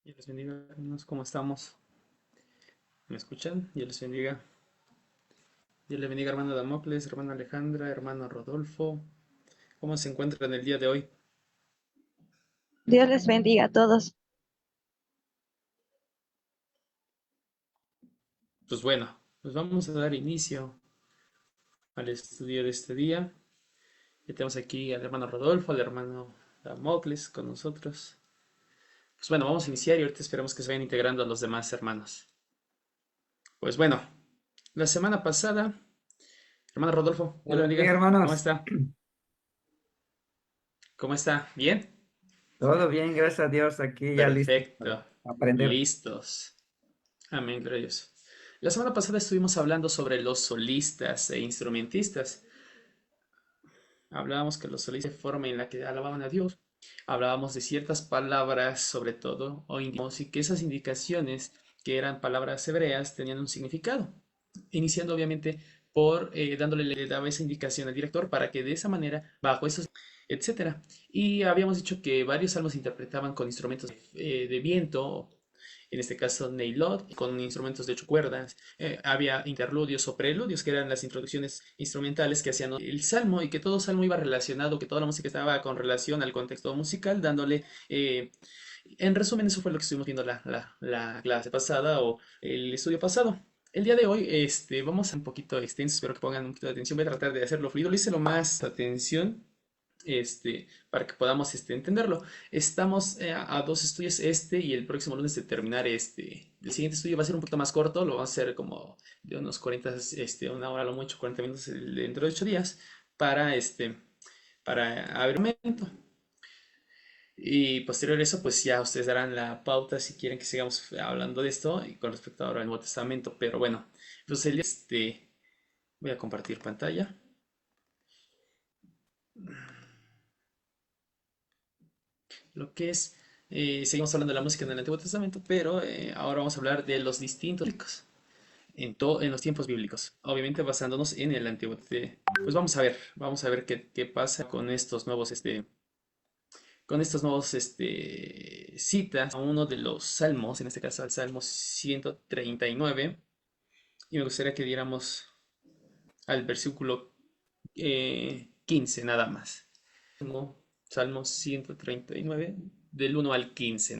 Dios les bendiga, hermanos, ¿cómo estamos? ¿Me escuchan? Dios les bendiga. Dios les bendiga, hermano Damocles, hermano Alejandra, hermano Rodolfo. ¿Cómo se encuentran el día de hoy? Dios les bendiga a todos. Pues bueno, pues vamos a dar inicio al estudio de este día. Ya tenemos aquí al hermano Rodolfo, al hermano Damocles con nosotros. Pues bueno, vamos a iniciar y ahorita esperamos que se vayan integrando los demás hermanos. Pues bueno, la semana pasada, hermano Rodolfo, Dios le Hola, bien, bendiga. ¿Cómo hermanos. está? ¿Cómo está? ¿Bien? Todo bien, gracias a Dios. Aquí ya listo para Perfecto. aprender. Listos. Amén, gloria a Dios. La semana pasada estuvimos hablando sobre los solistas e instrumentistas. Hablábamos que los solistas, de forma en la que alababan a Dios, hablábamos de ciertas palabras, sobre todo, o indicamos, y que esas indicaciones, que eran palabras hebreas, tenían un significado. Iniciando, obviamente, por dándole, le daba esa indicación al director para que de esa manera, bajo esos, etcétera. Y habíamos dicho que varios salmos se interpretaban con instrumentos de viento, en este caso Neilot, con instrumentos de 8 cuerdas. Había interludios o preludios, que eran las introducciones instrumentales que hacían el salmo, y que todo salmo iba relacionado, que toda la música estaba con relación al contexto musical, dándole... en resumen, eso fue lo que estuvimos viendo la clase pasada o el estudio pasado. El día de hoy vamos a un poquito extenso, espero que pongan un poquito de atención, voy a tratar de hacerlo fluido, lo hice lo más atención para que podamos entenderlo. Estamos a dos estudios, y el próximo lunes de terminar El siguiente estudio va a ser un poquito más corto, lo vamos a hacer como de unos 40, una hora a lo mucho, 40 minutos dentro de 8 días, para, para abrir un momento. Y posterior a eso, pues ya ustedes darán la pauta si quieren que sigamos hablando de esto y con respecto ahora al Nuevo Testamento. Pero bueno, pues voy a compartir pantalla. Lo que es, seguimos hablando de la música en el Antiguo Testamento, pero ahora vamos a hablar de los distintos bíblicos, en los tiempos bíblicos, obviamente basándonos en el Antiguo Testamento. Pues vamos a ver qué pasa con estos nuevos, citas a uno de los salmos, en este caso al Salmo 139, y me gustaría que diéramos al versículo 15 nada más. Salmo 139, del 1 al 15.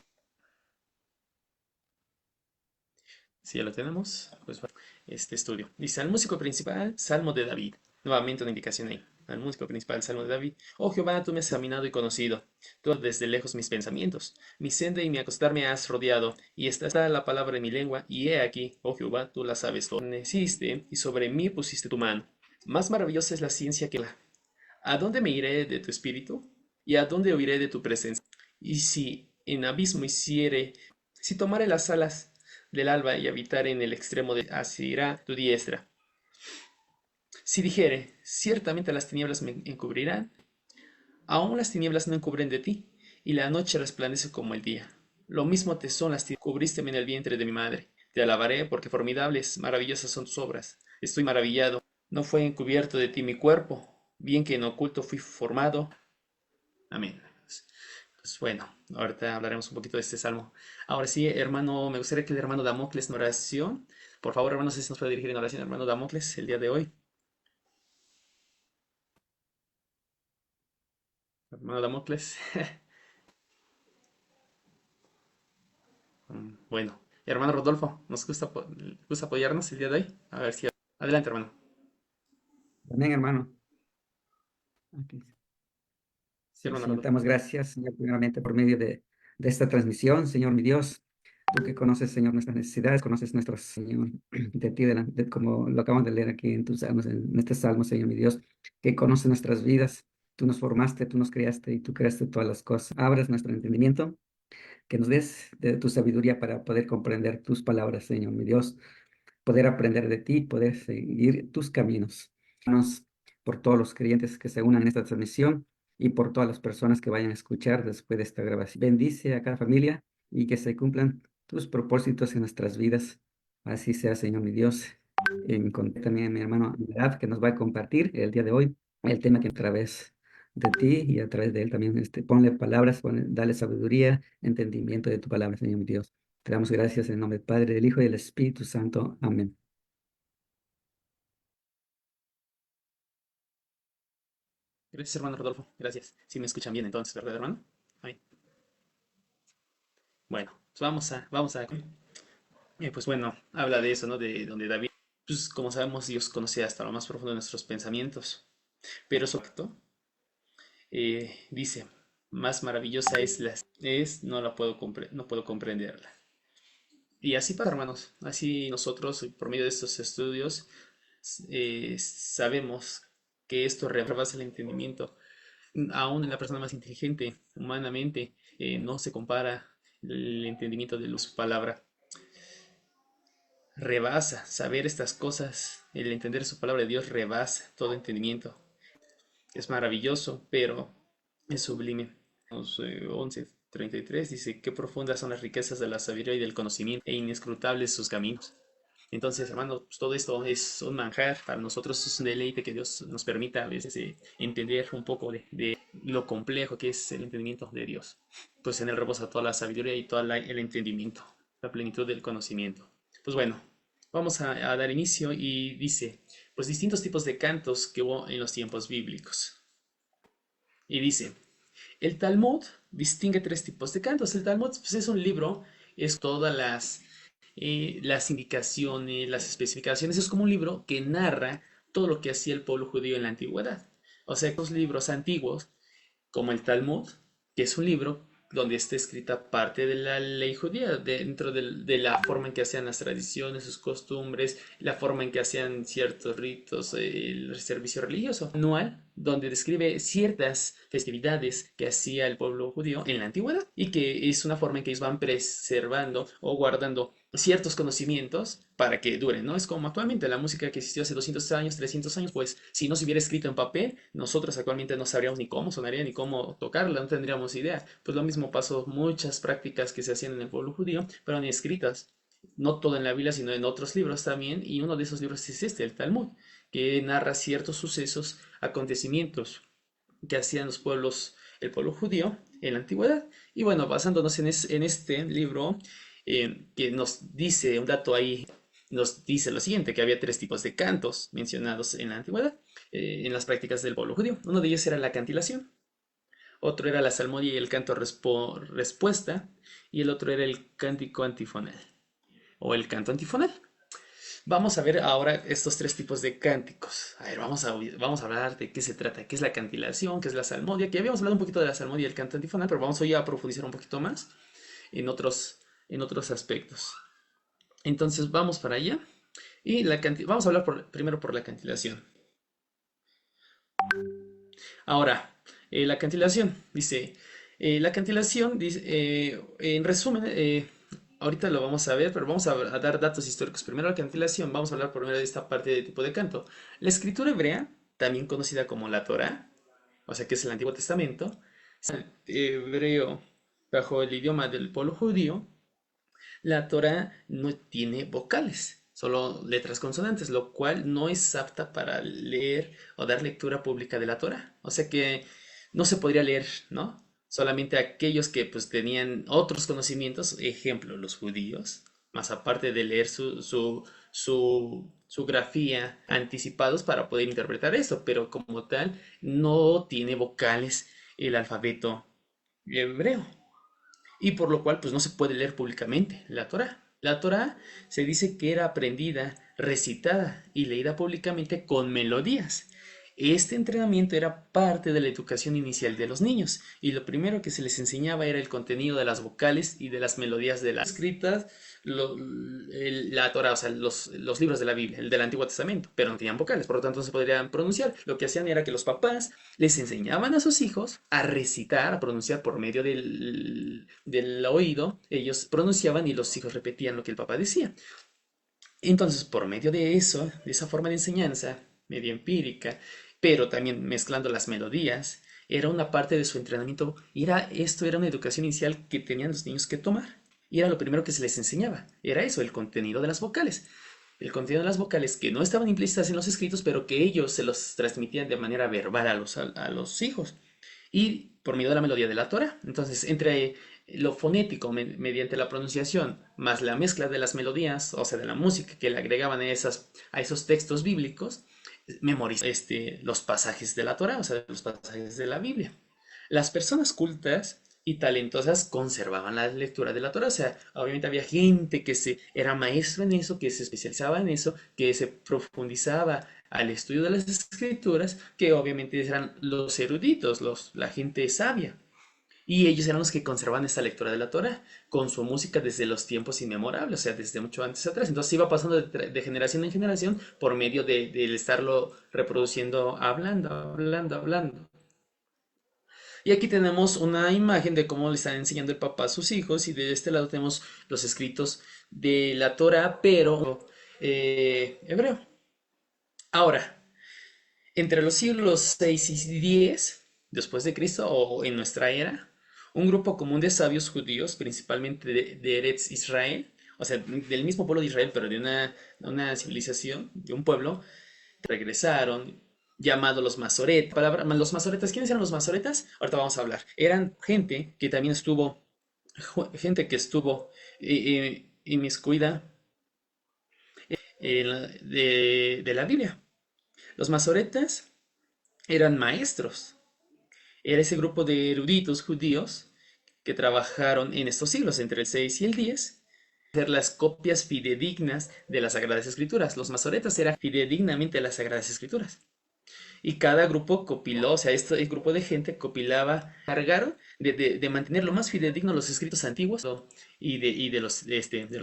Si ya lo tenemos, pues bueno, este estudio. Dice, al músico principal, Salmo de David. Nuevamente una indicación ahí. Al músico principal, Salmo de David. Oh Jehová, tú me has examinado y conocido. Tú desde lejos mis pensamientos. Mi senda y mi acostar me has rodeado. Y está la palabra en mi lengua. Y he aquí, oh Jehová, tú la sabes todo. Me hiciste y sobre mí pusiste tu mano. Más maravillosa es la ciencia que la. ¿A dónde me iré de tu espíritu? ¿Y a dónde huiré de tu presencia? Y si en abismo hiciere, si tomare las alas del alba y habitar en el extremo de asirá tu diestra. Si dijere, ciertamente las tinieblas me encubrirán, aún las tinieblas no encubren de ti, y la noche resplandece como el día. Lo mismo te son las tinieblas, cubrísteme en el vientre de mi madre. Te alabaré, porque formidables, maravillosas son tus obras. Estoy maravillado. No fue encubierto de ti mi cuerpo, bien que en oculto fui formado. Amén. Pues bueno, ahorita hablaremos un poquito de este salmo. Ahora sí, hermano, me gustaría que el hermano Damocles en oración. Por favor, hermano, si se nos puede dirigir en oración, hermano Damocles, el día de hoy. Hermano Damocles. Bueno, hermano Rodolfo, nos gusta apoyarnos el día de hoy. A ver si. Adelante, hermano. Amén, hermano. Aquí. Sí, Sí, hermano Señor, te Rodolfo. damos gracias, Señor, primeramente por medio de esta transmisión, Señor, mi Dios. Tú que conoces, Señor, nuestras necesidades, conoces nuestros, Señor, de ti, como lo acabamos de leer aquí en tus salmos, en este salmo, Señor, mi Dios, que conoces nuestras vidas. Tú nos formaste, tú nos creaste y tú creaste todas las cosas. Abras nuestro entendimiento, que nos des de tu sabiduría para poder comprender tus palabras, Señor, mi Dios, poder aprender de ti, poder seguir tus caminos. Oramos por todos los creyentes que se unan en esta transmisión y por todas las personas que vayan a escuchar después de esta grabación. Bendice a cada familia y que se cumplan tus propósitos en nuestras vidas. Así sea, Señor mi Dios. También mi hermano Andrade, que nos va a compartir el día de hoy el tema que otra vez de ti y a través de él también, ponle palabras, dale sabiduría, entendimiento de tu palabra, Señor mi Dios. Te damos gracias en el nombre del Padre, del Hijo y del Espíritu Santo. Amén. Gracias, hermano Rodolfo. Gracias. Sí me escuchan bien entonces, ¿verdad, hermano? Ahí. Bueno, pues pues bueno, habla de eso, ¿no? De donde David, pues como sabemos, Dios conoce hasta lo más profundo de nuestros pensamientos. Pero su acto dice, más maravillosa no la puedo no puedo comprenderla. Y así pasa, hermanos. Así nosotros, por medio de estos estudios, sabemos que esto rebasa el entendimiento. Aún en la persona más inteligente, humanamente, no se compara el entendimiento de su palabra. Rebasa saber estas cosas, el entender su palabra de Dios rebasa todo entendimiento. Es maravilloso, pero es sublime. 11:33 dice, qué profundas son las riquezas de la sabiduría y del conocimiento, e inescrutables sus caminos. Entonces, hermano, pues todo esto es un manjar para nosotros, es un deleite que Dios nos permita a veces entender un poco de lo complejo que es el entendimiento de Dios. Pues en él reposa toda la sabiduría y todo el entendimiento, la plenitud del conocimiento. Pues bueno, vamos a dar inicio y dice, pues distintos tipos de cantos que hubo en los tiempos bíblicos. Y dice, el Talmud distingue tres tipos de cantos. El Talmud pues, es un libro, es todas las indicaciones, las especificaciones. Es como un libro que narra todo lo que hacía el pueblo judío en la antigüedad. O sea, los libros antiguos, como el Talmud, que es un libro donde está escrita parte de la ley judía, dentro de la forma en que hacían las tradiciones, sus costumbres, la forma en que hacían ciertos ritos, el servicio religioso anual, donde describe ciertas festividades que hacía el pueblo judío en la antigüedad y que es una forma en que ellos van preservando o guardando ciertos conocimientos para que duren, ¿no? Es como actualmente la música que existió hace 200 años, 300 años, pues si no se hubiera escrito en papel, nosotros actualmente no sabríamos ni cómo sonaría ni cómo tocarla, no tendríamos idea. Pues lo mismo pasó, muchas prácticas que se hacían en el pueblo judío fueron escritas, no todo en la Biblia, sino en otros libros también, y uno de esos libros es el Talmud, que narra ciertos sucesos, acontecimientos que hacían el pueblo judío en la antigüedad. Y bueno, basándonos en este libro, que nos dice un dato ahí, nos dice lo siguiente, que había tres tipos de cantos mencionados en la antigüedad, en las prácticas del pueblo judío. Uno de ellos era la cantilación, otro era la salmodia y el canto respuesta, y el otro era el cántico antifonal, o el canto antifonal. Vamos a ver ahora estos tres tipos de cánticos. A ver, vamos a hablar de qué se trata, qué es la cantilación, qué es la salmodia, que habíamos hablado un poquito de la salmodia y el canto antifonal, pero vamos hoy a profundizar un poquito más en otros aspectos. Entonces vamos para allá y vamos a hablar primero por la cantilación. Ahora, la cantilación, dice, en resumen, ahorita lo vamos a ver, pero vamos a dar datos históricos. Primero la cantilación, vamos a hablar primero de esta parte de tipo de canto. La escritura hebrea, también conocida como la Torá, o sea que es el Antiguo Testamento, hebreo bajo el idioma del pueblo judío, la Torá no tiene vocales, solo letras consonantes, lo cual no es apta para leer o dar lectura pública de la Torá. O sea que no se podría leer, ¿no? Solamente aquellos que pues tenían otros conocimientos, ejemplo, los judíos, más aparte de leer su grafía anticipados para poder interpretar eso, pero como tal no tiene vocales el alfabeto hebreo y por lo cual pues no se puede leer públicamente la Torá. La Torá se dice que era aprendida, recitada y leída públicamente con melodías. Este entrenamiento era parte de la educación inicial de los niños y lo primero que se les enseñaba era el contenido de las vocales y de las melodías de las escritas, la Torah, o sea, los libros de la Biblia, el del Antiguo Testamento, pero no tenían vocales, por lo tanto no se podrían pronunciar. Lo que hacían era que los papás les enseñaban a sus hijos a recitar, a pronunciar por medio del oído, ellos pronunciaban y los hijos repetían lo que el papá decía. Entonces, por medio de eso, de esa forma de enseñanza, medio empírica, pero también mezclando las melodías, era una parte de su entrenamiento, esto era una educación inicial que tenían los niños que tomar. Y era lo primero que se les enseñaba, era eso, el contenido de las vocales. El contenido de las vocales que no estaban implícitas en los escritos, pero que ellos se los transmitían de manera verbal a los hijos. y por medio de la melodía de la Torah. Entonces, entre lo fonético mediante la pronunciación, más la mezcla de las melodías, o sea, de la música que le agregaban a esos textos bíblicos, memorizar los pasajes de la Torah, o sea, los pasajes de la Biblia. Las personas cultas y talentosas conservaban la lectura de la Torah, o sea, obviamente había gente que era maestro en eso, que se especializaba en eso, que se profundizaba al estudio de las escrituras, que obviamente eran los eruditos, la gente sabia. Y ellos eran los que conservaban esta lectura de la Torah con su música desde los tiempos inmemorables, o sea, desde mucho antes atrás. Entonces iba pasando de generación en generación por medio de estarlo reproduciendo, hablando. Y aquí tenemos una imagen de cómo le está enseñando el papá a sus hijos y de este lado tenemos los escritos de la Torah, pero hebreo. Ahora, entre los siglos 6 y 10 después de Cristo o en nuestra era, un grupo común de sabios judíos, principalmente de Eretz Israel, o sea, del mismo pueblo de Israel, pero de una civilización, de un pueblo, regresaron, llamados los masoretas. Los masoretas, ¿quiénes eran los masoretas? Ahorita vamos a hablar. Eran gente que también estuvo, inmiscuida de la Biblia. Los masoretas eran maestros. Era ese grupo de eruditos judíos que trabajaron en estos siglos, entre el 6 y el 10, hacer las copias fidedignas de las Sagradas Escrituras. Los masoretas eran fidedignamente las Sagradas Escrituras. Y cada grupo copiló, o sea, el grupo de gente copilaba, cargaron de mantener lo más fidedigno los escritos antiguos y de los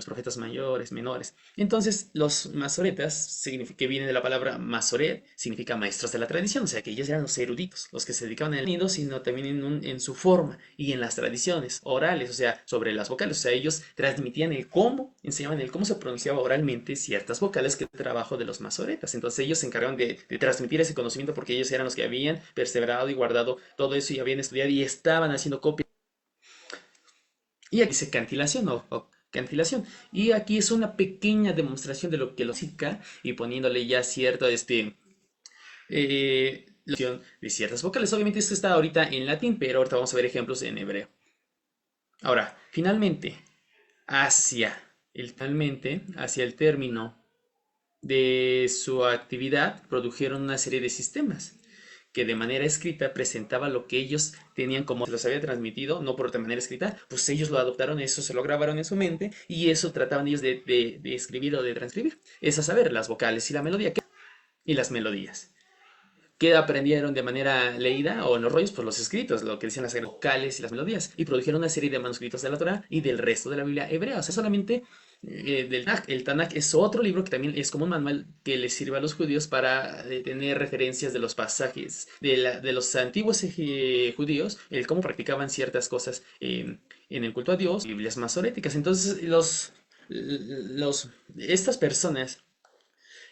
profetas mayores, menores. Entonces, los masoretas, que viene de la palabra masoret, significa maestros de la tradición, o sea, que ellos eran los eruditos, los que se dedicaban al nido, sino también en su forma y en las tradiciones orales, o sea, sobre las vocales, o sea, ellos transmitían enseñaban el cómo se pronunciaba oralmente ciertas vocales, que es el trabajo de los masoretas. Entonces, ellos se encargaban de transmitir ese conocimiento porque ellos eran los que habían perseverado y guardado todo eso y habían estudiado y estaban haciendo copias. Y aquí dice cantilación o cantilación. Y aquí es una pequeña demostración de lo que lo significa y poniéndole ya cierto de ciertas vocales. Obviamente esto está ahorita en latín, pero ahorita vamos a ver ejemplos en hebreo. Ahora, finalmente, hacia el término de su actividad, produjeron una serie de sistemas que de manera escrita presentaba lo que ellos tenían como se los había transmitido, no por otra manera escrita, pues ellos lo adoptaron, eso se lo grabaron en su mente y eso trataban ellos de escribir o de transcribir. Es a saber, las vocales y la melodía y las melodías. ¿Qué aprendieron de manera leída o en los rollos? Pues los escritos, lo que decían las vocales y las melodías, y produjeron una serie de manuscritos de la Torah y del resto de la Biblia hebrea. O sea, solamente del Tanaj. El Tanaj es otro libro que también es como un manual que les sirve a los judíos para tener referencias de los pasajes de los antiguos judíos, el cómo practicaban ciertas cosas en el culto a Dios, Biblias masoréticas. Entonces, estas personas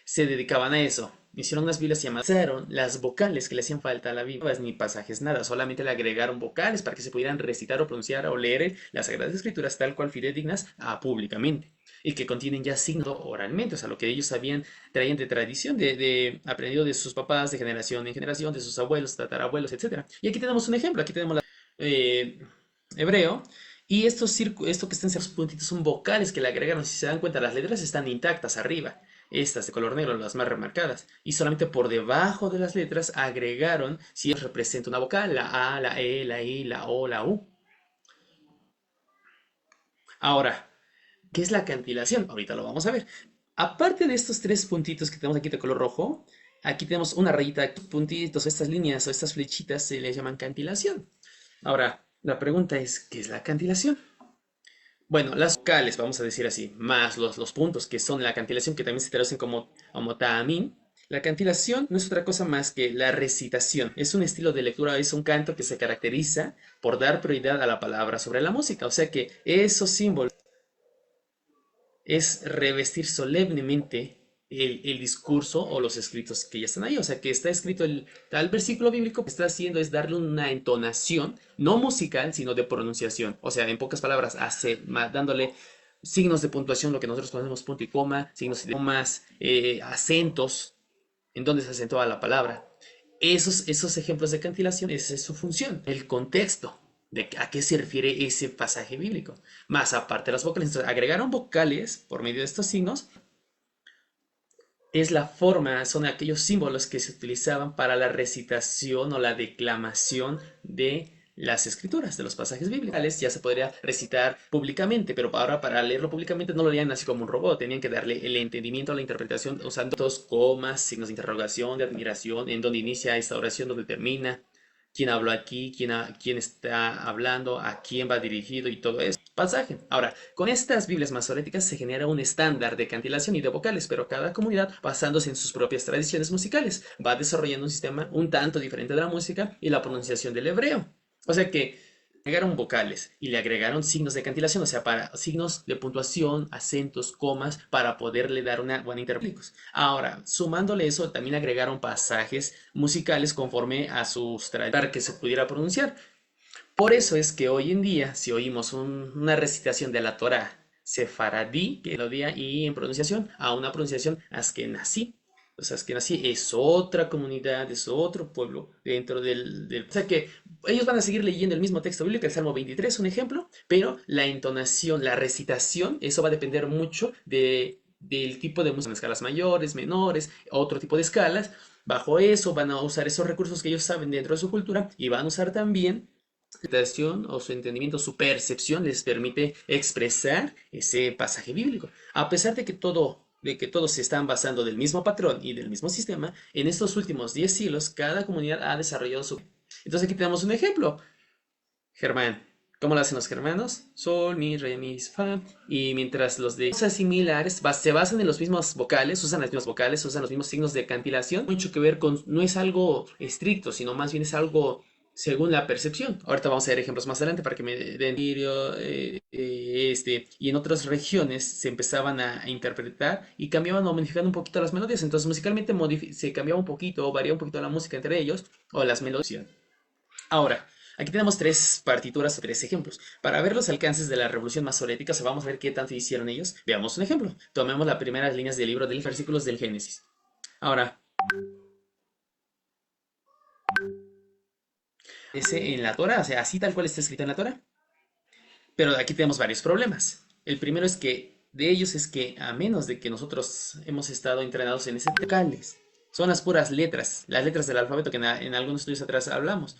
se dedicaban a eso. Hicieron unas Biblias llamadas, las vocales que le hacían falta a la Biblia, ni pasajes, nada, solamente le agregaron vocales para que se pudieran recitar o pronunciar o leer las Sagradas Escrituras tal cual fidedignas públicamente y que contienen ya signos oralmente, o sea, lo que ellos traían de tradición, aprendido de sus papás, de generación en generación, de sus abuelos, tatarabuelos, etc. Y aquí tenemos un ejemplo, aquí tenemos hebreo. Y esto que están en esos puntitos son vocales que le agregaron. Si se dan cuenta, las letras están intactas arriba. Estas de color negro, las más remarcadas. Y solamente por debajo de las letras agregaron si representa una vocal, la A, la E, la I, la O, la U. Ahora, ¿qué es la cantilación? Ahorita lo vamos a ver. Aparte de estos tres puntitos que tenemos aquí de color rojo, aquí tenemos una rayita, puntitos, estas líneas o estas flechitas se les llaman cantilación. Ahora, la pregunta es, ¿qué es la cantilación? Bueno, las vocales, vamos a decir así, más los puntos que son la cantilación, que también se traducen como ta'amín. La cantilación no es otra cosa más que la recitación. Es un estilo de lectura, es un canto que se caracteriza por dar prioridad a la palabra sobre la música. O sea que esos símbolos es revestir solemnemente el discurso o los escritos que ya están ahí. O sea, que está escrito el tal versículo bíblico, que está haciendo es darle una entonación, no musical, sino de pronunciación. O sea, en pocas palabras, dándole signos de puntuación, lo que nosotros ponemos punto y coma, signos de comas, acentos, en donde se acentúa la palabra. esos ejemplos de cantilación, esa es su función, el contexto de a qué se refiere ese pasaje bíblico. Más aparte de las vocales, entonces agregaron vocales por medio de estos signos. Es la forma, son aquellos símbolos que se utilizaban para la recitación o la declamación de las escrituras, de los pasajes bíblicos. Ya se podría recitar públicamente, pero ahora para leerlo públicamente no lo leían así como un robot, tenían que darle el entendimiento a la interpretación usando dos comas, signos de interrogación, de admiración, en donde inicia esta oración, donde termina, quién habló aquí, quién está hablando, a quién va dirigido y todo eso. Pasaje. Ahora, con estas Biblias masoréticas se genera un estándar de cantilación y de vocales, pero cada comunidad, basándose en sus propias tradiciones musicales, va desarrollando un sistema un tanto diferente de la música y la pronunciación del hebreo. O sea que agregaron vocales y le agregaron signos de cantilación, o sea, para signos de puntuación, acentos, comas, para poderle dar una buena interpretación. Ahora, sumándole eso, también agregaron pasajes musicales conforme a sus tradiciones para que se pudiera pronunciar. Por eso es que hoy en día, si oímos una recitación de la Torá sefaradí, que melodía y en pronunciación, a una pronunciación askenazí. O sea, askenazí es otra comunidad, es otro pueblo dentro del... O sea que ellos van a seguir leyendo el mismo texto bíblico, el Salmo 23, un ejemplo, pero la entonación, la recitación, eso va a depender mucho del tipo de música, en escalas mayores, menores, otro tipo de escalas. Bajo eso van a usar esos recursos que ellos saben dentro de su cultura y van a usar también interpretación o su entendimiento, su percepción les permite expresar ese pasaje bíblico. A pesar de que todos se están basando del mismo patrón y del mismo sistema, en estos últimos 10 siglos cada comunidad ha desarrollado su... Entonces aquí tenemos un ejemplo. Germán. ¿Cómo lo hacen los germanos? Sol, mi, re, mi, fa. Y mientras los de cosas similares se basan en los mismos vocales, usan las mismas vocales, usan los mismos signos de cantilación. Mucho que ver con, no es algo estricto, sino más bien es algo según la percepción. Ahorita vamos a ver ejemplos más adelante para que me den y en otras regiones se empezaban a interpretar y cambiaban o modificaban un poquito las melodías. Entonces musicalmente se cambiaba un poquito o variaba un poquito la música entre ellos o las melodías. Ahora, aquí tenemos tres partituras o tres ejemplos. Para ver los alcances de la revolución masorética, vamos a ver qué tanto hicieron ellos. Veamos un ejemplo. Tomemos las primeras líneas del libro de los versículos del Génesis. Ahora, ese en la Torah, o sea, así tal cual está escrito en la Torah. Pero aquí tenemos varios problemas. El primero es que de ellos es que a menos de que nosotros hemos estado entrenados en ese vocales, son las puras letras, las letras del alfabeto que en algunos estudios atrás hablamos.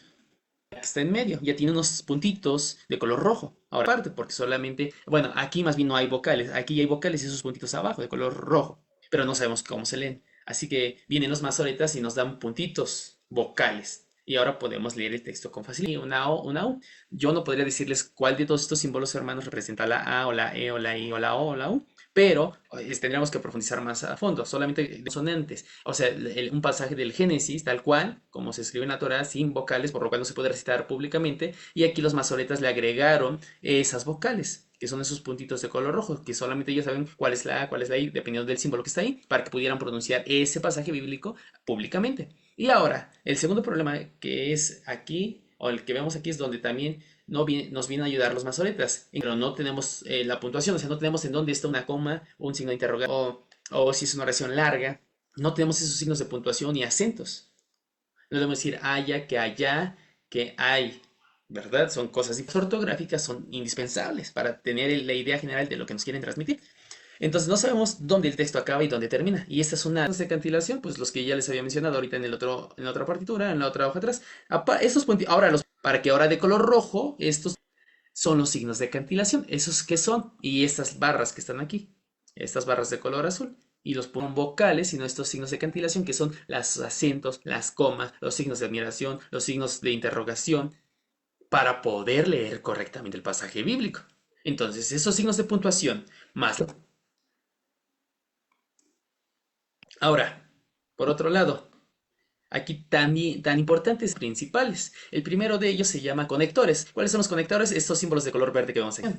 Que está en medio, ya tiene unos puntitos de color rojo. Ahora, aparte, porque solamente, bueno, aquí más bien no hay vocales, aquí hay vocales y esos puntitos abajo de color rojo, pero no sabemos cómo se leen. Así que vienen los masoretas y nos dan puntitos vocales. Y ahora podemos leer el texto con facilidad. Una O, una U. Yo no podría decirles cuál de todos estos símbolos hermanos representa la A o la E o la I o la O o la U, pero tendríamos que profundizar más a fondo, solamente sonantes. O sea, un pasaje del Génesis, tal cual, como se escribe en la Torah, sin vocales, por lo cual no se puede recitar públicamente, y aquí los masoretas le agregaron esas vocales, que son esos puntitos de color rojo, que solamente ellos saben cuál es la A, cuál es la I, dependiendo del símbolo que está ahí, para que pudieran pronunciar ese pasaje bíblico públicamente. Y ahora, el segundo problema que es aquí, o el que vemos aquí, es donde también nos vienen a ayudar los masoretas, pero no tenemos la puntuación, o sea, no tenemos en dónde está una coma, o un signo de interrogación, o si es una oración larga, no tenemos esos signos de puntuación y acentos. No debemos decir haya, que hay, ¿verdad? Son cosas ortográficas, son indispensables para tener la idea general de lo que nos quieren transmitir. Entonces no sabemos dónde el texto acaba y dónde termina. Y esta es una de cantilación, pues los que ya les había mencionado ahorita en la otra partitura, en la otra hoja atrás. Ahora para que ahora de color rojo, estos son los signos de cantilación. ¿Esos qué son? Y estas barras que están aquí, estas barras de color azul. Y los pongo vocales, sino estos signos de cantilación, que son los acentos, las comas, los signos de admiración, los signos de interrogación, para poder leer correctamente el pasaje bíblico. Entonces, esos signos de puntuación, más... Ahora, por otro lado, aquí también tan importantes principales. El primero de ellos se llama conectores. ¿Cuáles son los conectores? Estos símbolos de color verde que vamos a ver,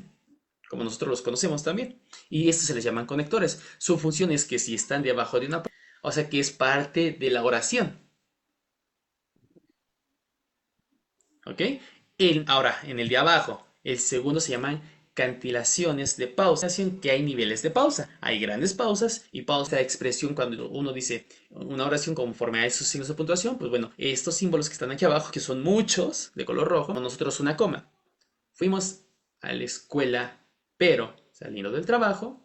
como nosotros los conocemos también. Y estos se les llaman conectores. Su función es que si están debajo de una... O sea que es parte de la oración. ¿Ok? Ahora, en el de abajo, el segundo se llaman cantilaciones de pausa, que hay niveles de pausa. Hay grandes pausas y pausa de expresión cuando uno dice una oración conforme a esos signos de puntuación. Pues bueno, estos símbolos que están aquí abajo, que son muchos, de color rojo, nosotros una coma. Fuimos a la escuela, pero saliendo del trabajo,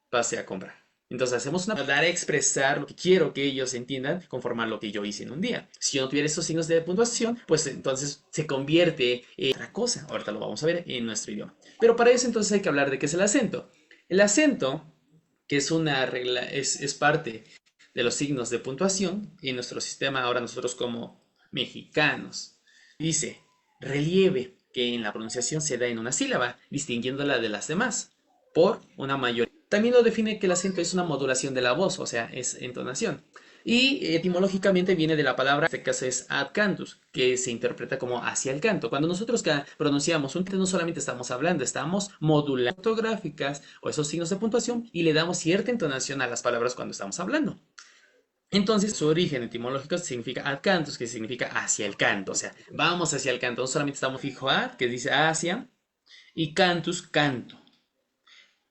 pasé a comprar. Entonces hacemos una para dar a expresar lo que quiero que ellos entiendan conforme a lo que yo hice en un día. Si yo no tuviera estos signos de puntuación, pues entonces se convierte en otra cosa. Ahorita lo vamos a ver en nuestro idioma. Pero para eso entonces hay que hablar de qué es el acento. El acento, que es una regla, es parte de los signos de puntuación en nuestro sistema, ahora nosotros como mexicanos. Dice relieve, que en la pronunciación se da en una sílaba, distinguiéndola de las demás por una mayor. También lo define que el acento es una modulación de la voz, o sea, es entonación. Y etimológicamente viene de la palabra, en este caso es ad cantus, que se interpreta como hacia el canto. Cuando nosotros pronunciamos un no solamente estamos hablando, estamos modulando ortográficas o esos signos de puntuación y le damos cierta entonación a las palabras cuando estamos hablando. Entonces, su origen etimológico significa ad cantus, que significa hacia el canto. O sea, vamos hacia el canto. No solamente estamos fijo ad, que dice hacia, y cantus, canto,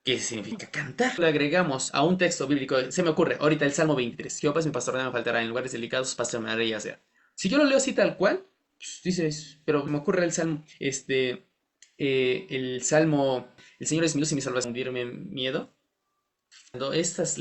que significa cantar. Le agregamos a un texto bíblico, se me ocurre, ahorita el Salmo 23. Jehová es mi pastor, nada me faltará, en lugares delicados, pastor me haré yacer. Si yo lo leo así tal cual, pues, dices, pero me ocurre el Salmo, el Salmo, el Señor es mi luz y mi salvación, hundirme en miedo. Cuando estas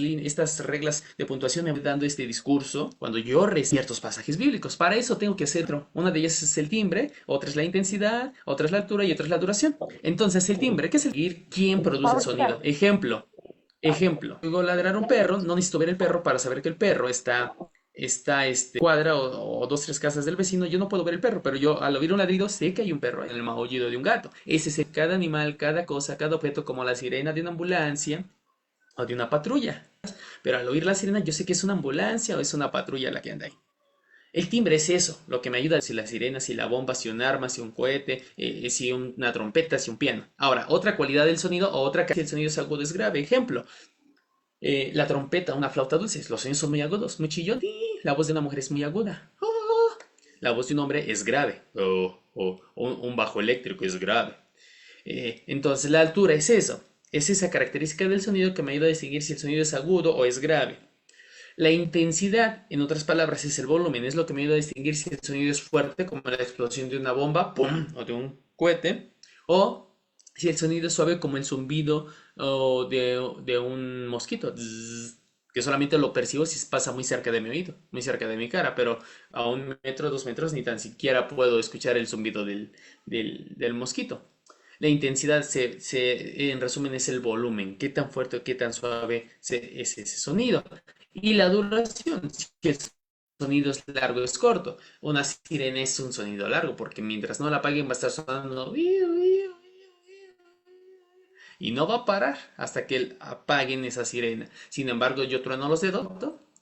reglas de puntuación me van dando este discurso, cuando yo recito ciertos pasajes bíblicos, para eso tengo que hacer otro. Una de ellas es el timbre, otra es la intensidad, otra es la altura y otra es la duración. Entonces, el timbre, ¿qué es el timbre? ¿Quién produce el sonido? Ejemplo. Luego ladrar un perro, no necesito ver el perro para saber que el perro está cuadra o dos, tres casas del vecino, yo no puedo ver el perro, pero yo al oír un ladrido sé que hay un perro en el maullido de un gato. Ese es cada animal, cada cosa, cada objeto, como la sirena de una ambulancia o de una patrulla. Pero al oír la sirena yo sé que es una ambulancia o es una patrulla la que anda ahí. El timbre es eso, lo que me ayuda, si la sirena, si la bomba, si un arma, si un cohete, si una trompeta, si un piano. Ahora, otra cualidad del sonido o otra que el sonido es agudo es grave. Ejemplo, la trompeta, una flauta dulce, los sonidos son muy agudos, muy chillón. La voz de una mujer es muy aguda. La voz de un hombre es grave. Un bajo eléctrico es grave. Entonces la altura es eso. Es esa característica del sonido que me ayuda a distinguir si el sonido es agudo o es grave. La intensidad, en otras palabras, es el volumen. Es lo que me ayuda a distinguir si el sonido es fuerte, como la explosión de una bomba, ¡pum!, o de un cohete, o si el sonido es suave, como el zumbido o de un mosquito, que solamente lo percibo si pasa muy cerca de mi oído, muy cerca de mi cara, pero a 1 metro, 2 metros, ni tan siquiera puedo escuchar el zumbido del mosquito. La intensidad, en resumen, es el volumen, qué tan fuerte o qué tan suave es ese sonido. Y la duración, si el sonido es largo o es corto. Una sirena es un sonido largo, porque mientras no la apaguen va a estar sonando y no va a parar hasta que apaguen esa sirena. Sin embargo, yo trueno los dedos,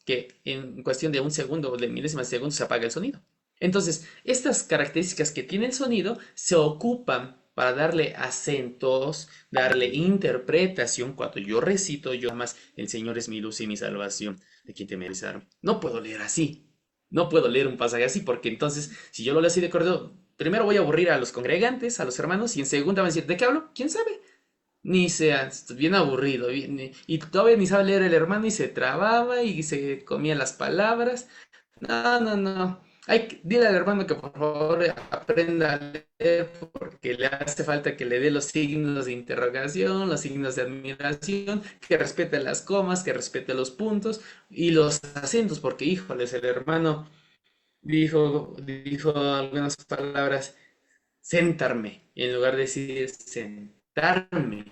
que en cuestión de un segundo o de milésimas de segundo se apaga el sonido. Entonces, estas características que tiene el sonido se ocupan para darle acentos, darle interpretación. Cuando yo recito, yo más, el Señor es mi luz y mi salvación, de quien te merecerán. No puedo leer así. No puedo leer un pasaje así, porque entonces, si yo lo leo así de corrido, primero voy a aburrir a los congregantes, a los hermanos, y en segunda van a decir, ¿de qué hablo? ¿Quién sabe? Ni sea, bien aburrido, y todavía ni sabe leer el hermano y se trababa y se comía las palabras. No, no, no. Dile al hermano que por favor aprenda a leer porque le hace falta que le dé los signos de interrogación, los signos de admiración, que respete las comas, que respete los puntos y los acentos, porque híjoles, el hermano dijo algunas palabras, sentarme, en lugar de decir sentarme,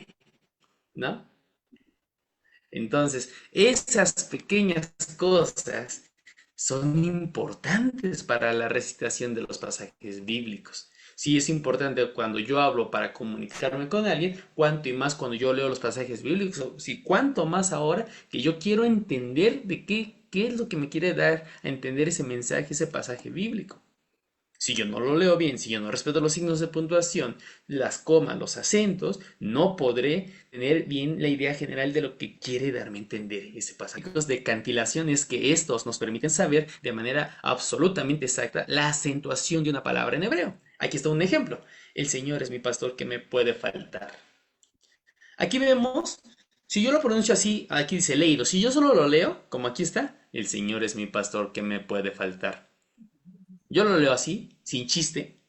¿no? Entonces, esas pequeñas cosas son importantes para la recitación de los pasajes bíblicos. Sí es importante cuando yo hablo para comunicarme con alguien, cuanto y más cuando yo leo los pasajes bíblicos, sí, cuanto más ahora que yo quiero entender de qué es lo que me quiere dar a entender ese mensaje, ese pasaje bíblico. Si yo no lo leo bien, si yo no respeto los signos de puntuación, las comas, los acentos, no podré tener bien la idea general de lo que quiere darme a entender ese pasaje. Los de cantilación es que estos nos permiten saber de manera absolutamente exacta la acentuación de una palabra en hebreo. Aquí está un ejemplo. El Señor es mi pastor, que me puede faltar. Aquí vemos, si yo lo pronuncio así, aquí dice leído. Si yo solo lo leo, como aquí está, el Señor es mi pastor, ¿qué me puede faltar? Yo lo leo así, sin chiste,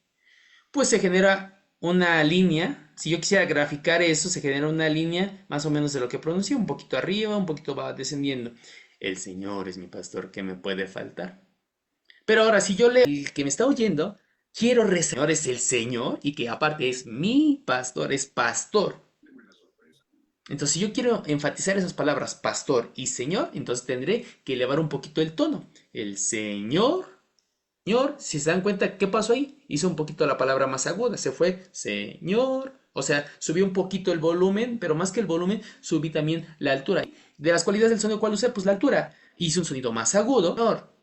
pues se genera una línea. Si yo quisiera graficar eso, se genera una línea más o menos de lo que pronuncié, un poquito arriba, un poquito va descendiendo. El Señor es mi pastor, ¿qué me puede faltar? Pero ahora, si yo leo el que me está oyendo, quiero rezar, Señor es el Señor y que aparte es mi pastor, es pastor. Entonces, si yo quiero enfatizar esas palabras, pastor y Señor, entonces tendré que elevar un poquito el tono. El Señor, si se dan cuenta, ¿qué pasó ahí? Hizo un poquito la palabra más aguda, se fue Señor. O sea, subí un poquito el volumen, pero más que el volumen, subí también la altura. De las cualidades del sonido, ¿cuál usé? Pues la altura. Hice un sonido más agudo, Señor,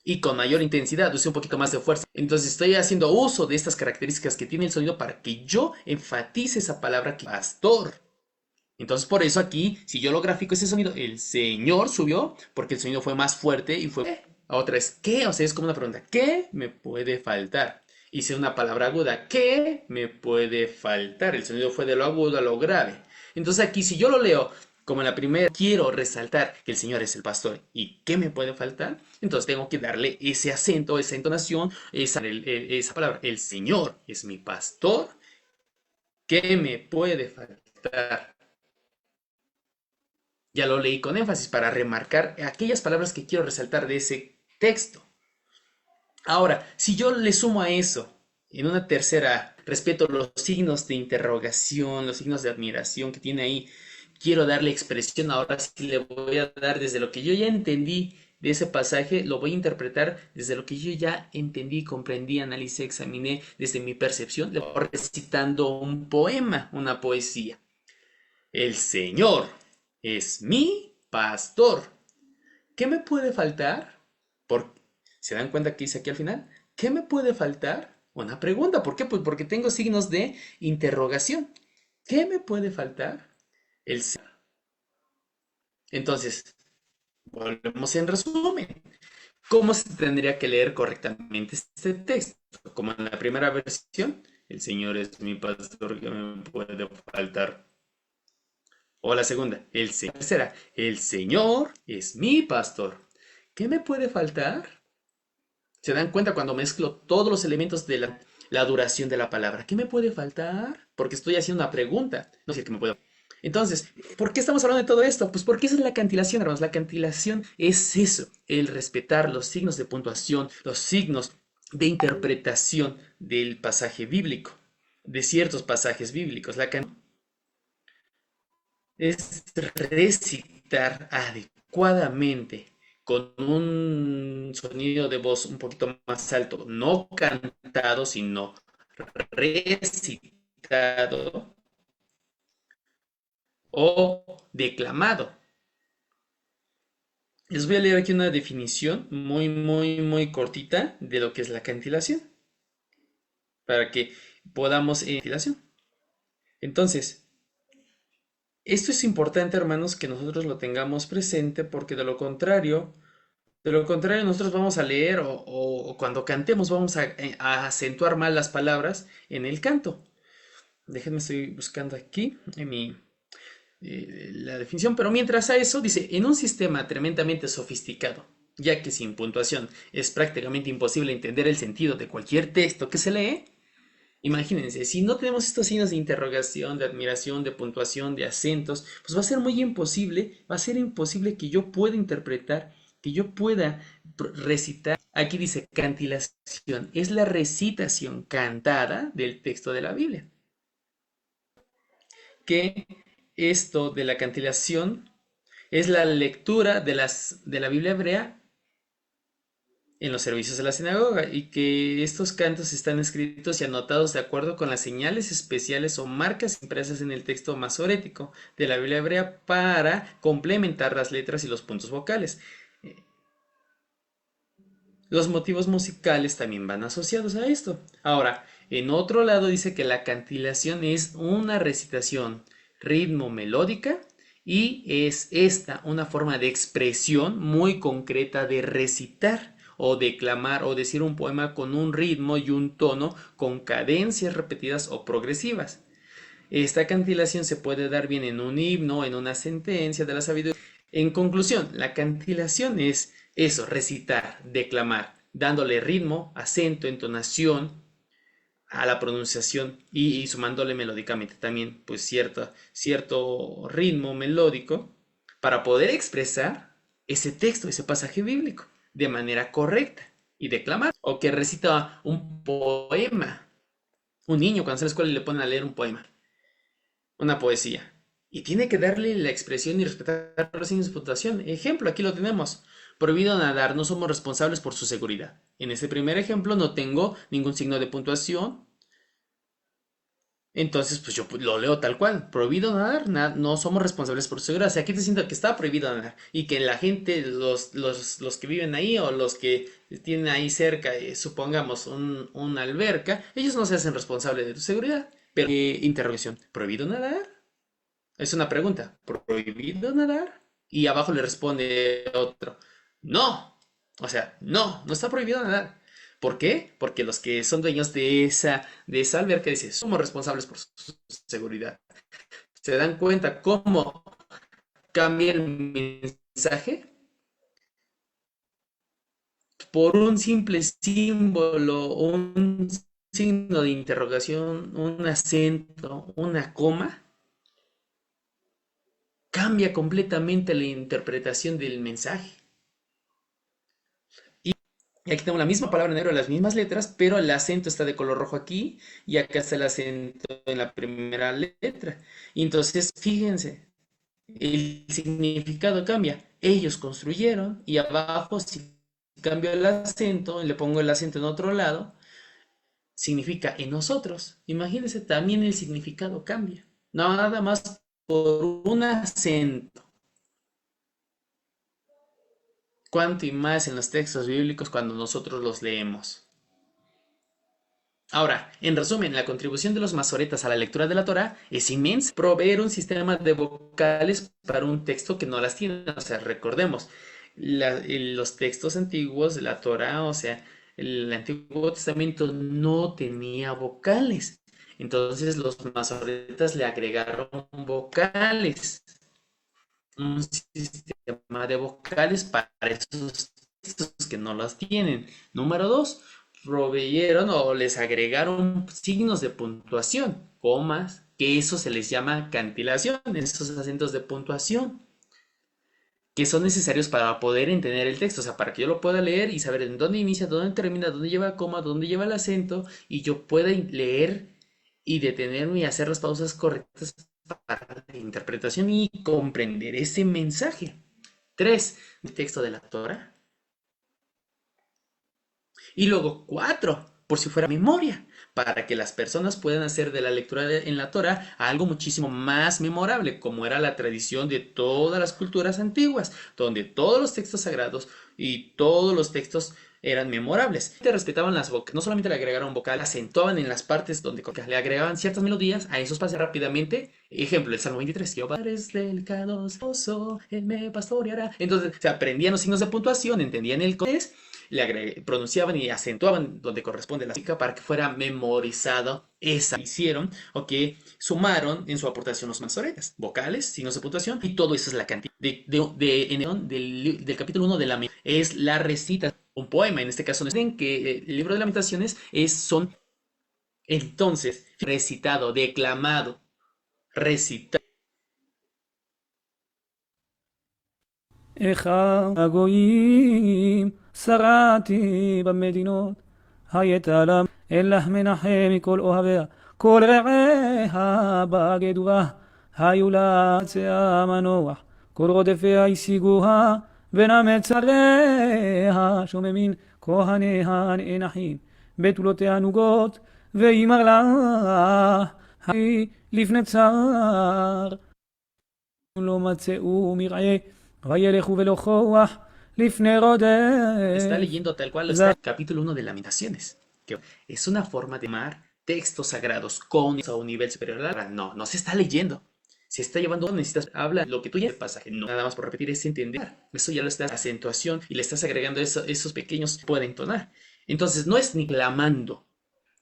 y con mayor intensidad, usé un poquito más de fuerza. Entonces estoy haciendo uso de estas características que tiene el sonido para que yo enfatice esa palabra que pastor. Entonces por eso aquí, si yo lo grafico ese sonido, el Señor subió porque el sonido fue más fuerte y fue... Otra es ¿qué? O sea, es como una pregunta. ¿Qué me puede faltar? Hice una palabra aguda. ¿Qué me puede faltar? El sonido fue de lo agudo a lo grave. Entonces aquí, si yo lo leo como en la primera, quiero resaltar que el Señor es el pastor. ¿Y qué me puede faltar? Entonces tengo que darle ese acento, esa entonación, esa palabra. El Señor es mi pastor. ¿Qué me puede faltar? Ya lo leí con énfasis para remarcar aquellas palabras que quiero resaltar de ese texto. Ahora, si yo le sumo a eso, en una tercera, respeto los signos de interrogación, los signos de admiración que tiene ahí, quiero darle expresión, ahora sí le voy a dar desde lo que yo ya entendí de ese pasaje, lo voy a interpretar desde lo que yo ya entendí, comprendí, analicé, examiné, desde mi percepción, le voy recitando un poema, una poesía. El Señor es mi pastor. ¿Qué me puede faltar? ¿Se dan cuenta que dice aquí al final? ¿Qué me puede faltar? Una pregunta. ¿Por qué? Pues porque tengo signos de interrogación. ¿Qué me puede faltar? El Señor. Entonces, volvemos en resumen. ¿Cómo se tendría que leer correctamente este texto? Como en la primera versión, el Señor es mi pastor, ¿qué me puede faltar? O la segunda, tercera, el Señor es mi pastor. ¿Qué me puede faltar? ¿Se dan cuenta cuando mezclo todos los elementos de la duración de la palabra? ¿Qué me puede faltar? Porque estoy haciendo una pregunta, no sé qué me puede. Entonces, ¿por qué estamos hablando de todo esto? Pues porque esa es la cantilación, hermanos. La cantilación es eso, el respetar los signos de puntuación, los signos de interpretación del pasaje bíblico, de ciertos pasajes bíblicos. La cantilación es recitar adecuadamente con un sonido de voz un poquito más alto, no cantado, sino recitado o declamado. Les voy a leer aquí una definición muy cortita de lo que es la cantilación, para que podamos cantilación. Entonces, esto es importante, hermanos, que nosotros lo tengamos presente, porque de lo contrario, nosotros vamos a leer o cuando cantemos vamos a acentuar mal las palabras en el canto. Déjenme, estoy buscando aquí en la definición, pero mientras a eso dice, en un sistema tremendamente sofisticado, ya que sin puntuación es prácticamente imposible entender el sentido de cualquier texto que se lee. Imagínense, si no tenemos estos signos de interrogación, de admiración, de puntuación, de acentos, pues va a ser muy imposible, va a ser imposible que yo pueda interpretar, que yo pueda recitar. Aquí dice cantilación, es la recitación cantada del texto de la Biblia. Que esto de la cantilación es la lectura de la Biblia hebrea en los servicios de la sinagoga y que estos cantos están escritos y anotados de acuerdo con las señales especiales o marcas impresas en el texto masorético de la Biblia hebrea para complementar las letras y los puntos vocales. Los motivos musicales también van asociados a esto. Ahora, en otro lado dice que la cantilación es una recitación ritmo melódica y es esta una forma de expresión muy concreta de recitar o declamar o decir un poema con un ritmo y un tono con cadencias repetidas o progresivas. Esta cantilación se puede dar bien en un himno, en una sentencia de la sabiduría. En conclusión, la cantilación es eso, recitar, declamar, dándole ritmo, acento, entonación a la pronunciación y sumándole melódicamente también pues cierto ritmo melódico para poder expresar ese texto, ese pasaje bíblico de manera correcta y declamar. O que recita un poema. Un niño cuando sale a la escuela le ponen a leer un poema, una poesía. Y tiene que darle la expresión y respetar los signos de puntuación. Ejemplo, aquí lo tenemos. Prohibido nadar, no somos responsables por su seguridad. En este primer ejemplo no tengo ningún signo de puntuación. Entonces, pues yo lo leo tal cual. Prohibido nadar, no somos responsables por su seguridad. O sea, aquí te siento que está prohibido nadar. Y que la gente, los que viven ahí o los que tienen ahí cerca, supongamos, una alberca, ellos no se hacen responsables de tu seguridad. Pero, interrogación, ¿prohibido nadar? Es una pregunta. ¿Prohibido nadar? Y abajo le responde otro. No. O sea, no está prohibido nadar. ¿Por qué? Porque los que son dueños de esa alberca dicen, somos responsables por su seguridad. ¿Se dan cuenta cómo cambia el mensaje? Por un simple símbolo, un signo de interrogación, un acento, una coma, cambia completamente la interpretación del mensaje. Y aquí tengo la misma palabra en negro, las mismas letras, pero el acento está de color rojo aquí y acá está el acento en la primera letra. Y entonces, fíjense, el significado cambia. Ellos construyeron y abajo, si cambio el acento y le pongo el acento en otro lado, significa en nosotros. Imagínense, también el significado cambia. No, nada más por un acento. Cuánto y más en los textos bíblicos cuando nosotros los leemos. Ahora, en resumen, la contribución de los masoretas a la lectura de la Torá es inmensa. Proveer un sistema de vocales para un texto que no las tiene. O sea, recordemos, los textos antiguos de la Torá, o sea, el Antiguo Testamento no tenía vocales. Entonces los masoretas le agregaron vocales, un sistema de vocales para esos textos que no las tienen. Número dos, proveyeron o les agregaron signos de puntuación, comas, que eso se les llama cantilación, esos acentos de puntuación, que son necesarios para poder entender el texto, o sea, para que yo lo pueda leer y saber en dónde inicia, dónde termina, dónde lleva coma, dónde lleva el acento, y yo pueda leer y detenerme y hacer las pausas correctas para la interpretación y comprender ese mensaje. 3. El texto de la Torah. Y luego 4, por si fuera memoria, para que las personas puedan hacer de la lectura en la Torah algo muchísimo más memorable, como era la tradición de todas las culturas antiguas, donde todos los textos sagrados y todos los textos eran memorables. Te respetaban las vocales, no solamente le agregaron vocal, acentuaban en las partes donde le agregaban ciertas melodías, a esos pases rápidamente. Ejemplo, el Salmo 23, Jehová es delicado, él me pastoreará. Entonces, se aprendían los signos de puntuación, entendían el contexto, pronunciaban y acentuaban donde corresponde la música para que fuera memorizado. Esa hicieron o que sumaron en su aportación los masoretas, vocales, signos de puntuación, y todo eso es la cantidad del capítulo 1 de la es la recita, un poema, en este caso, que el libro de Lamentaciones son entonces recitado, declamado, recitado. איכה הגויים, שרעתי במדינות, הייתה לה אלך מנחם מכל אוהביה, כל רעיה בגדובה, היו לה צאה מנוח, כל רודפיה השיגוה, בין המצריה שוממין כהניה נאנחים, בתולותיה נוגות, וימר לה, לפני צר, לא מצאו מרעה, Está leyendo tal cual está el capítulo 1 de Lamentaciones, que es una forma de llamar textos sagrados con a un nivel superior a la. No se está leyendo. Se está llevando, necesitas, habla lo que tú ya el pasaje. No, nada más por repetir, es entender. Eso ya lo estás acentuación y le estás agregando esos pequeños pueden entonar. Entonces, no es ni clamando,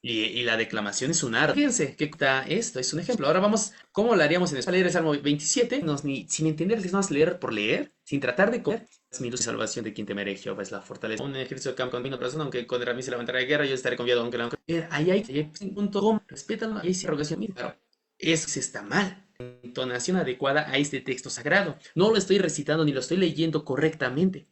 Y la declamación es un arte. Fíjense que está esto, es un ejemplo. Ahora vamos, ¿cómo lo haríamos en español? Leer el Salmo 27, sin entender, es más leer por leer, sin tratar de comer. Es mi luz y salvación de quien temeré, Jehová es la fortaleza. Un ejército de campo conmigo, corazón, aunque contra mí se levantará de guerra, yo estaré confiado, aunque la... Ahí hay un punto, respétalo, ahí hay rogación mía, claro. Eso está mal. Entonación adecuada a este texto sagrado. No lo estoy recitando ni lo estoy leyendo correctamente.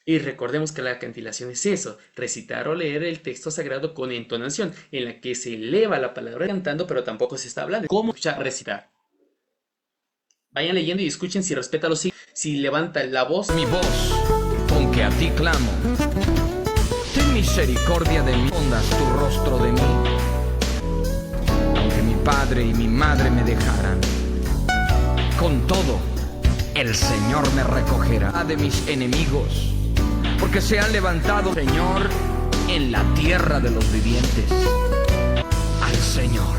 Y recordemos que la cantilación es eso, recitar o leer el texto sagrado con entonación, en la que se eleva la palabra cantando, pero tampoco se está hablando. ¿Cómo escuchar recitar? Vayan leyendo y escuchen si respeta los signos, si levanta la voz. Mi voz, con que a ti clamo. Ten misericordia de mí, pondas tu rostro de mí. Aunque mi padre y mi madre me dejaran, con todo, el Señor me recogerá de mis enemigos, porque se han levantado, Señor, en la tierra de los vivientes. Al Señor.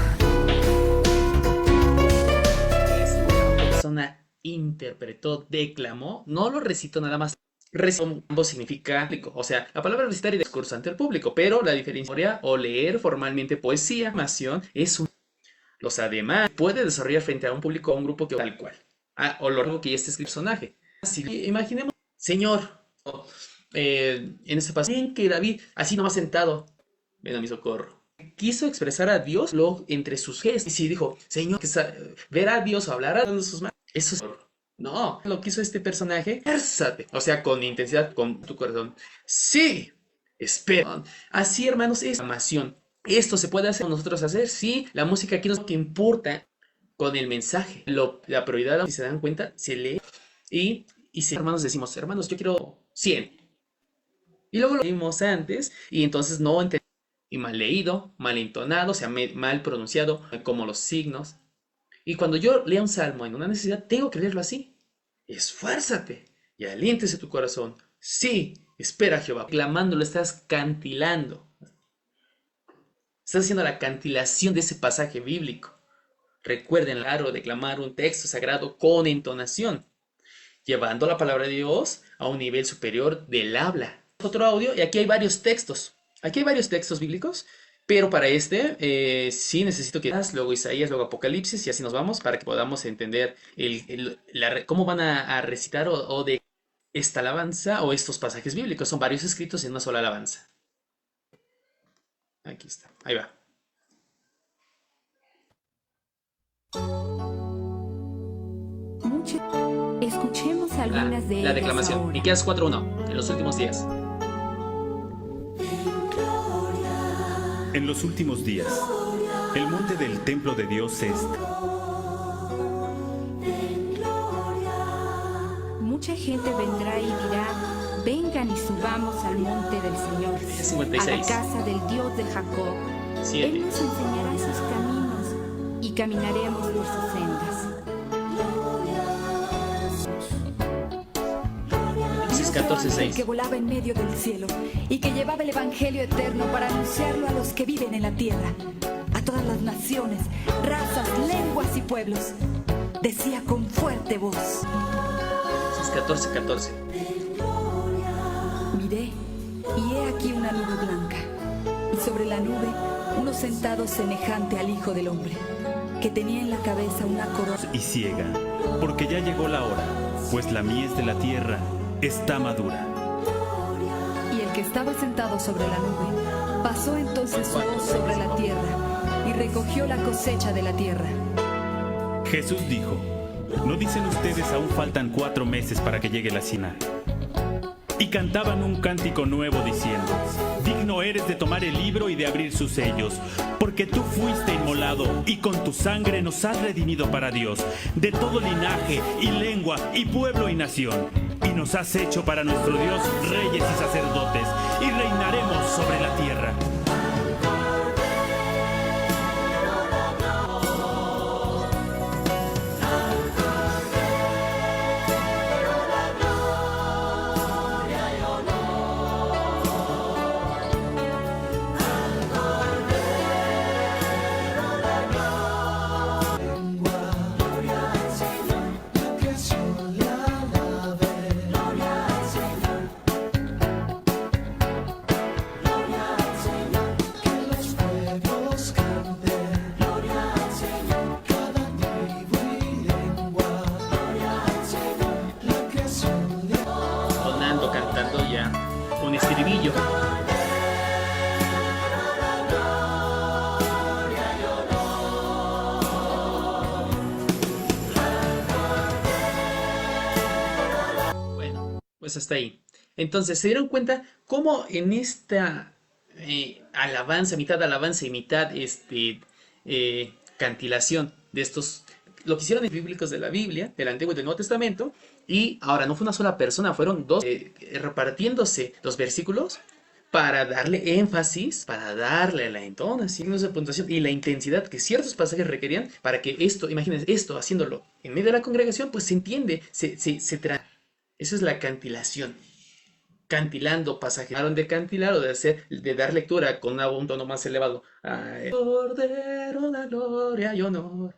La persona interpretó, declamó, no lo recitó nada más. Recitó ambos significa público. O sea, la palabra recitar y discurso ante el público, pero la diferencia o leer formalmente poesía, afirmación, es un... Los además puede desarrollar frente a un público o a un grupo que tal cual. O lo largo que ya está escrito el personaje. Así, imaginemos, Señor, en ese pasaje, bien que David, así nomás sentado, ven a mi socorro, quiso expresar a Dios entre sus gestos. Y si dijo, Señor, ver a Dios o hablar a Dios sus manos, eso es... No, lo que hizo este personaje, esfuérzate, o sea, con intensidad, con tu corazón. Sí, espera. Así, hermanos, es amación. Esto se puede hacer, nosotros hacer, sí, la música aquí no es lo que importa con el mensaje. La prioridad, si se dan cuenta, se lee y si hermanos decimos, hermanos, yo quiero 100. Y luego lo vimos antes y entonces no entendemos. Y mal leído, mal entonado, o sea, mal pronunciado, como los signos. Y cuando yo lea un salmo en una necesidad, tengo que leerlo así. Esfuérzate y aliéntese tu corazón. Sí, espera Jehová. Clamándolo, estás cantilando. Estás haciendo la cantilación de ese pasaje bíblico. Recuerden, claro, declamar un texto sagrado con entonación, llevando la palabra de Dios a un nivel superior del habla. Otro audio, y aquí hay varios textos. Aquí hay varios textos bíblicos, pero para sí necesito que luego Isaías, luego Apocalipsis, y así nos vamos para que podamos entender cómo van a recitar o de esta alabanza o estos pasajes bíblicos. Son varios escritos en una sola alabanza. Aquí está, ahí va. Escuchemos algunas de ellas. La declamación. Ahora. Miqueas 4:1. En los últimos días. En los últimos días, el monte del templo de Dios es... Mucha gente vendrá y dirá, vengan y subamos al monte del Señor, 56. a la casa del Dios de Jacob. 7. Él nos enseñará sus caminos y caminaremos por sus sendas. 14:6. El que volaba en medio del cielo y que llevaba el evangelio eterno para anunciarlo a los que viven en la tierra, a todas las naciones, razas, lenguas y pueblos. Decía con fuerte voz: 14:14. Miré y he aquí una nube blanca, y sobre la nube uno sentado semejante al Hijo del Hombre, que tenía en la cabeza una corona y ciega, porque ya llegó la hora, pues la mies de la tierra está madura. Y el que estaba sentado sobre la nube pasó entonces su hoz sobre la tierra y recogió la cosecha de la tierra. Jesús dijo: ¿no dicen ustedes aún faltan 4 meses para que llegue la cena? Y cantaban un cántico nuevo diciendo: digno eres de tomar el libro y de abrir sus sellos, porque tú fuiste inmolado y con tu sangre nos has redimido para Dios, de todo linaje y lengua y pueblo y nación. Y nos has hecho para nuestro Dios reyes y sacerdotes, y reinaremos sobre la tierra. Pues hasta ahí. Entonces, ¿se dieron cuenta cómo en esta alabanza, mitad alabanza y mitad cantilación de estos, lo que hicieron los bíblicos de la Biblia, del Antiguo y del Nuevo Testamento, y ahora no fue una sola persona, fueron dos repartiéndose los versículos para darle énfasis, para darle la entonación, de puntuación y la intensidad que ciertos pasajes requerían para que esto, imagínense, esto haciéndolo en medio de la congregación, pues se entiende, Eso es la cantilación. Cantilando pasajes. De cantilar o de dar lectura con un tono más elevado. Ay, Cordero de gloria y honor.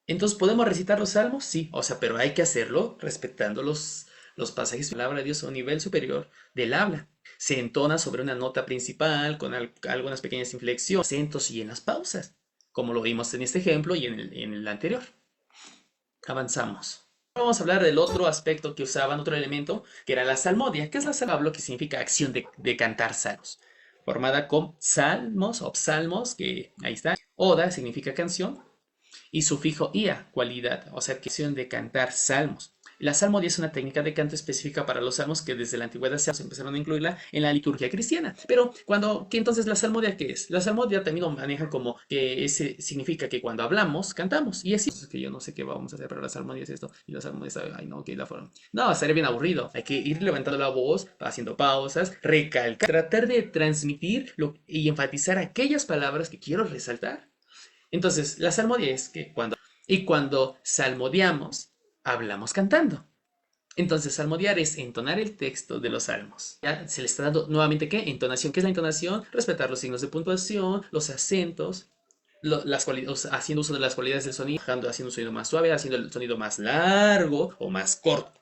Entonces, ¿podemos recitar los salmos? Sí, o sea, pero hay que hacerlo respetando los pasajes de la palabra de Dios a un nivel superior del habla. Se entona sobre una nota principal con algunas pequeñas inflexiones, acentos y en las pausas, como lo vimos en este ejemplo y en el anterior. Avanzamos. Vamos a hablar del otro aspecto que usaban, otro elemento, que era la salmodia. ¿Qué es la salmodia? Que significa acción de cantar salmos. Formada con salmos o psalmos, que ahí está. Oda significa canción. Y sufijo ia, cualidad, o sea, que acción de cantar salmos. La salmodia es una técnica de canto específica para los salmos que desde la antigüedad se empezaron a incluirla en la liturgia cristiana. Pero ¿qué entonces la salmodia qué es? La salmodia también lo maneja como que ese significa que cuando hablamos, cantamos. Y así es que yo no sé qué vamos a hacer, pero la salmodia es esto. Y la salmodia es, ay no, que la forma. No, estaría bien aburrido. Hay que ir levantando la voz, haciendo pausas, recalcar, tratar de transmitir y enfatizar aquellas palabras que quiero resaltar. Entonces, la salmodia es que cuando salmodiamos, hablamos cantando. Entonces, salmodiar es entonar el texto de los salmos. Ya se le está dando nuevamente, ¿qué? Entonación. ¿Qué es la entonación? Respetar los signos de puntuación, los acentos, haciendo uso de las cualidades del sonido, haciendo un sonido más suave, haciendo el sonido más largo o más corto.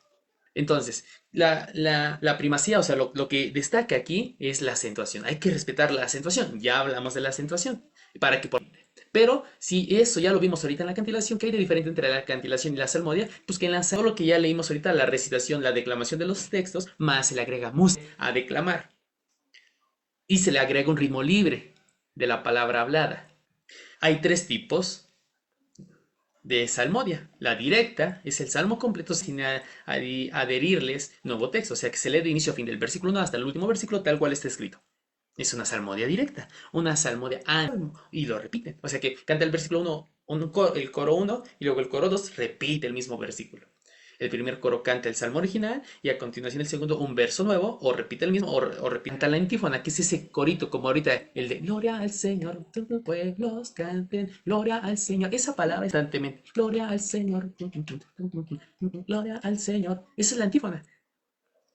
Entonces, la primacía, o sea, lo que destaca aquí es la acentuación. Hay que respetar la acentuación. Ya hablamos de la acentuación. Pero si eso ya lo vimos ahorita en la cantilación, ¿qué hay de diferente entre la cantilación y la salmodia? Pues que en la salmodia, lo que ya leímos ahorita, la recitación, la declamación de los textos, más se le agrega música a declamar. Y se le agrega un ritmo libre de la palabra hablada. Hay tres tipos de salmodia. La directa es el salmo completo sin adherirles nuevo texto. O sea que se lee de inicio a fin del versículo 1 hasta el último versículo tal cual está escrito. Es una salmodia directa, una salmodia y lo repiten. O sea que canta el versículo 1, el coro 1 y luego el coro 2 repite el mismo versículo. El primer coro canta el salmo original y a continuación el segundo un verso nuevo o repite el mismo o repite la antífona, que es ese corito como ahorita el de Gloria al Señor, todos los pueblos canten, Gloria al Señor. Esa palabra constantemente, Gloria al Señor, Gloria al Señor. Esa es la antífona.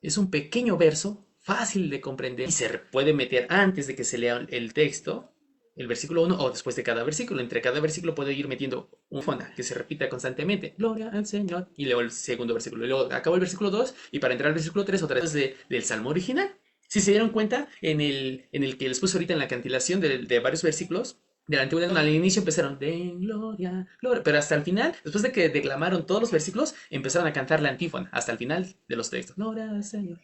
Es un pequeño verso fácil de comprender y se puede meter antes de que se lea el texto, el versículo 1 o después de cada versículo. Entre cada versículo puede ir metiendo un fona que se repita constantemente, Gloria al Señor, y luego el segundo versículo. Y luego acabó el versículo 2 y para entrar al versículo 3 otra vez del salmo original. Si se dieron cuenta, en el que les puse ahorita en la cantilación de varios versículos, de la antigüedad, al inicio empezaron de gloria, gloria, pero hasta el final, después de que declamaron todos los versículos, empezaron a cantar la antífona, hasta el final de los textos, Gloria al Señor.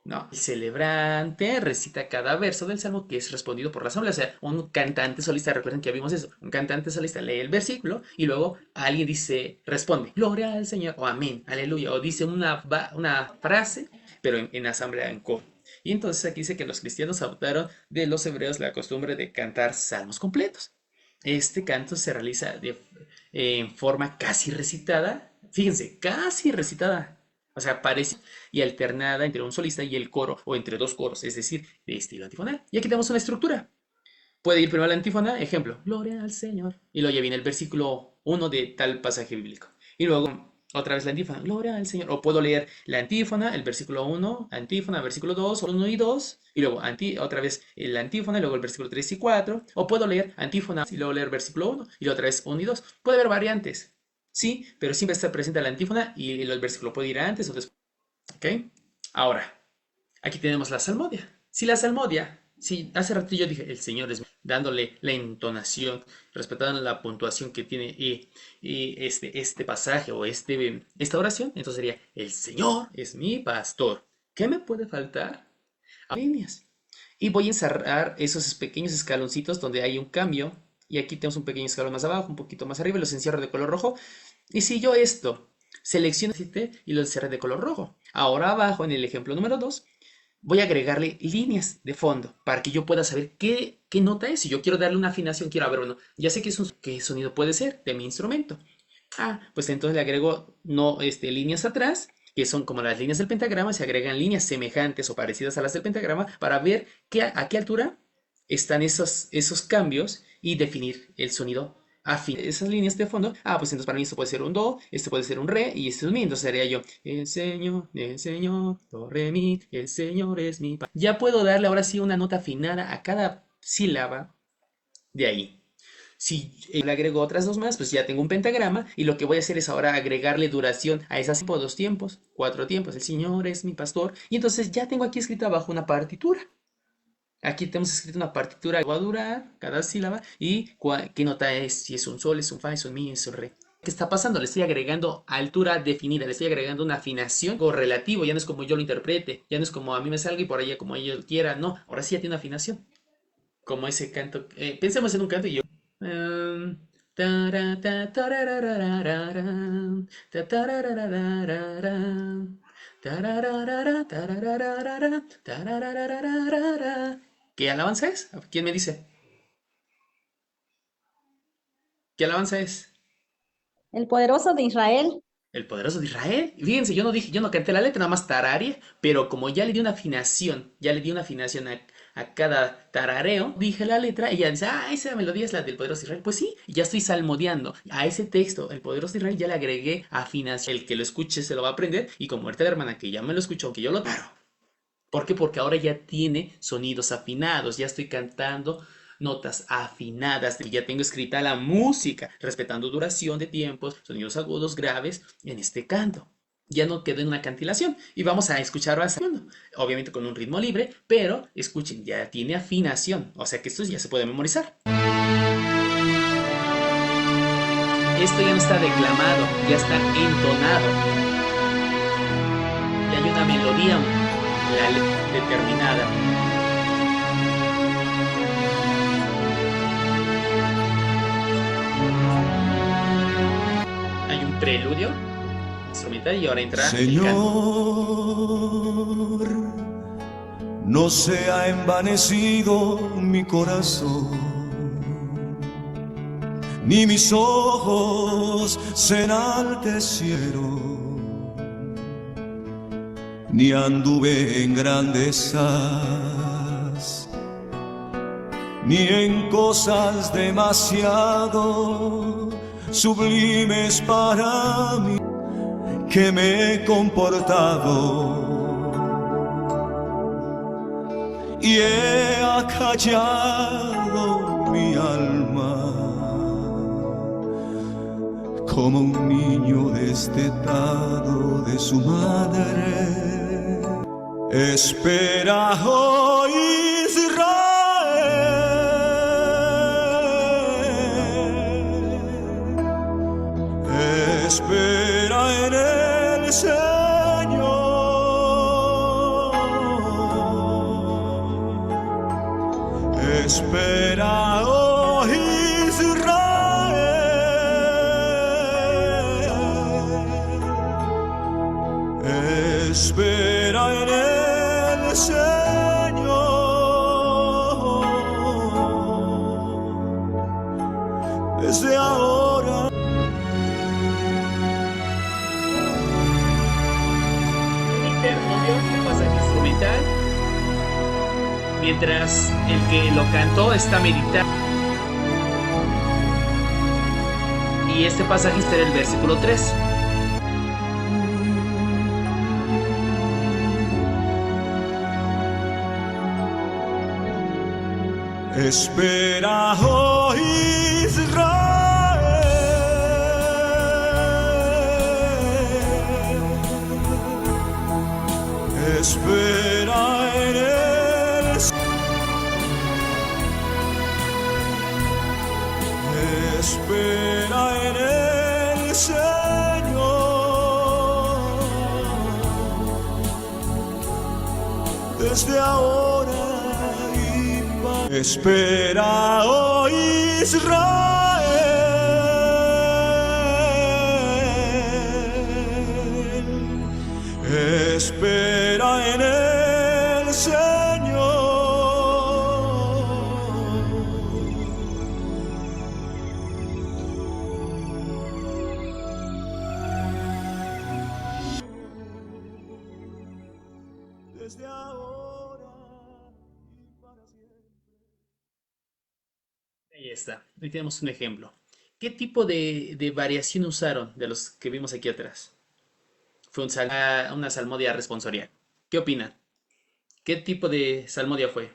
No, el celebrante recita cada verso del salmo que es respondido por la asamblea. O sea, un cantante solista, recuerden que ya vimos eso. Un cantante solista lee el versículo y luego alguien responde, Gloria al Señor, o Amén, Aleluya, o dice una frase, pero en asamblea, en coro. Y entonces aquí dice que los cristianos adoptaron de los hebreos la costumbre de cantar salmos completos. Este canto se realiza en forma casi recitada. Fíjense, casi recitada. O sea, parece y alternada entre un solista y el coro, o entre dos coros, es decir, de estilo antifonal. Y aquí tenemos una estructura. Puede ir primero la antífona, ejemplo, Gloria al Señor. Y luego ya viene el versículo 1 de tal pasaje bíblico. Y luego otra vez la antífona, Gloria al Señor. O puedo leer la antífona, el versículo 1, antífona, versículo 2, 1 y 2. Y luego otra vez la antífona, y luego el versículo 3 y 4. O puedo leer antífona y luego leer versículo 1 y otra vez 1 y 2. Puede haber variantes. Sí, pero siempre está presente la antífona y el versículo puede ir antes o después. ¿Ok? Ahora, aquí tenemos la salmodia. Si hace rato yo dije, el Señor es dándole la entonación, respetando la puntuación que tiene este pasaje o esta oración, entonces sería, el Señor es mi pastor. ¿Qué me puede faltar? Líneas. Y voy a encerrar esos pequeños escaloncitos donde hay un cambio. Y aquí tenemos un pequeño escalón más abajo, un poquito más arriba, y los encierro de color rojo. Y si yo esto Selecciono y lo cerré de color rojo. Ahora abajo, en el ejemplo número 2, voy a agregarle líneas de fondo para que yo pueda saber qué nota es. Si yo quiero darle una afinación, quiero ver, bueno, ya sé qué sonido puede ser de mi instrumento. Pues entonces le agrego líneas atrás, que son como las líneas del pentagrama. Se agregan líneas semejantes o parecidas a las del pentagrama para ver a qué altura están esos cambios y definir el sonido afín. Esas líneas de fondo, pues entonces para mí esto puede ser un do, esto puede ser un re y esto es mi. Entonces sería yo, el señor, do, re, mi, el señor es mi. Ya puedo darle ahora sí una nota afinada a cada sílaba de ahí. Si le agrego otras dos más, pues ya tengo un pentagrama y lo que voy a hacer es ahora agregarle duración a esas 2 tiempos, 4 tiempos. El Señor es mi pastor. Y entonces ya tengo aquí escrito abajo una partitura. Aquí tenemos escrito una partitura que va a durar cada sílaba y qué nota es, si es un sol, es un fa, es un mi, es un re. ¿Qué está pasando? Le estoy agregando altura definida, le estoy agregando una afinación correlativo. Ya no es como yo lo interprete, ya no es como a mí me salga y por allá como yo quiera. No, ahora sí ya tiene una afinación. Como ese canto. Pensemos en un canto y yo. ¿Qué alabanza es? ¿Quién me dice? ¿Qué alabanza es? El poderoso de Israel. El poderoso de Israel. Fíjense, yo no canté la letra, nada más tarareé, pero como ya le di una afinación, a cada tarareo, dije la letra y ella dice, esa melodía es la del poderoso de Israel. Pues sí, ya estoy salmodiando. A ese texto, el poderoso de Israel, ya le agregué afinación. El que lo escuche se lo va a aprender y como ahorita la hermana que ya me lo escuchó, aunque yo lo paro. ¿Por qué? Porque ahora ya tiene sonidos afinados, ya estoy cantando notas afinadas, ya tengo escrita la música, respetando duración de tiempos, sonidos agudos, graves en este canto. Ya no quedó en una cantilación y vamos a escucharlo obviamente con un ritmo libre, pero escuchen, ya tiene afinación, o sea que esto ya se puede memorizar. Esto ya no está declamado, ya está entonado. Ya hay una melodía, determinada. Hay un preludio instrumental y ahora entra Señor, el canto. no se ha envanecido mi corazón, ni mis ojos se enaltecieron, ni anduve en grandezas, ni en cosas demasiado sublimes para mí, que me he comportado y he acallado mi alma como un niño destetado de su madre. Espera, oh Israel, espera en el Señor, espera, oh Israel, espera en el Señor, desde ahora. Interludio, el pasaje instrumental, mientras el que lo cantó está meditando. Y este pasaje está en el versículo 3. Espera, oh Israel, espera en el espera en el Señor, desde ahora. Espera, oh Israel, espera en el Señor. Desde ahora y para siempre. Ahí está. Ahí tenemos un ejemplo. ¿Qué tipo de variación usaron de los que vimos aquí atrás? Fue una salmodia responsorial. ¿Qué opinan? ¿Qué tipo de salmodia fue?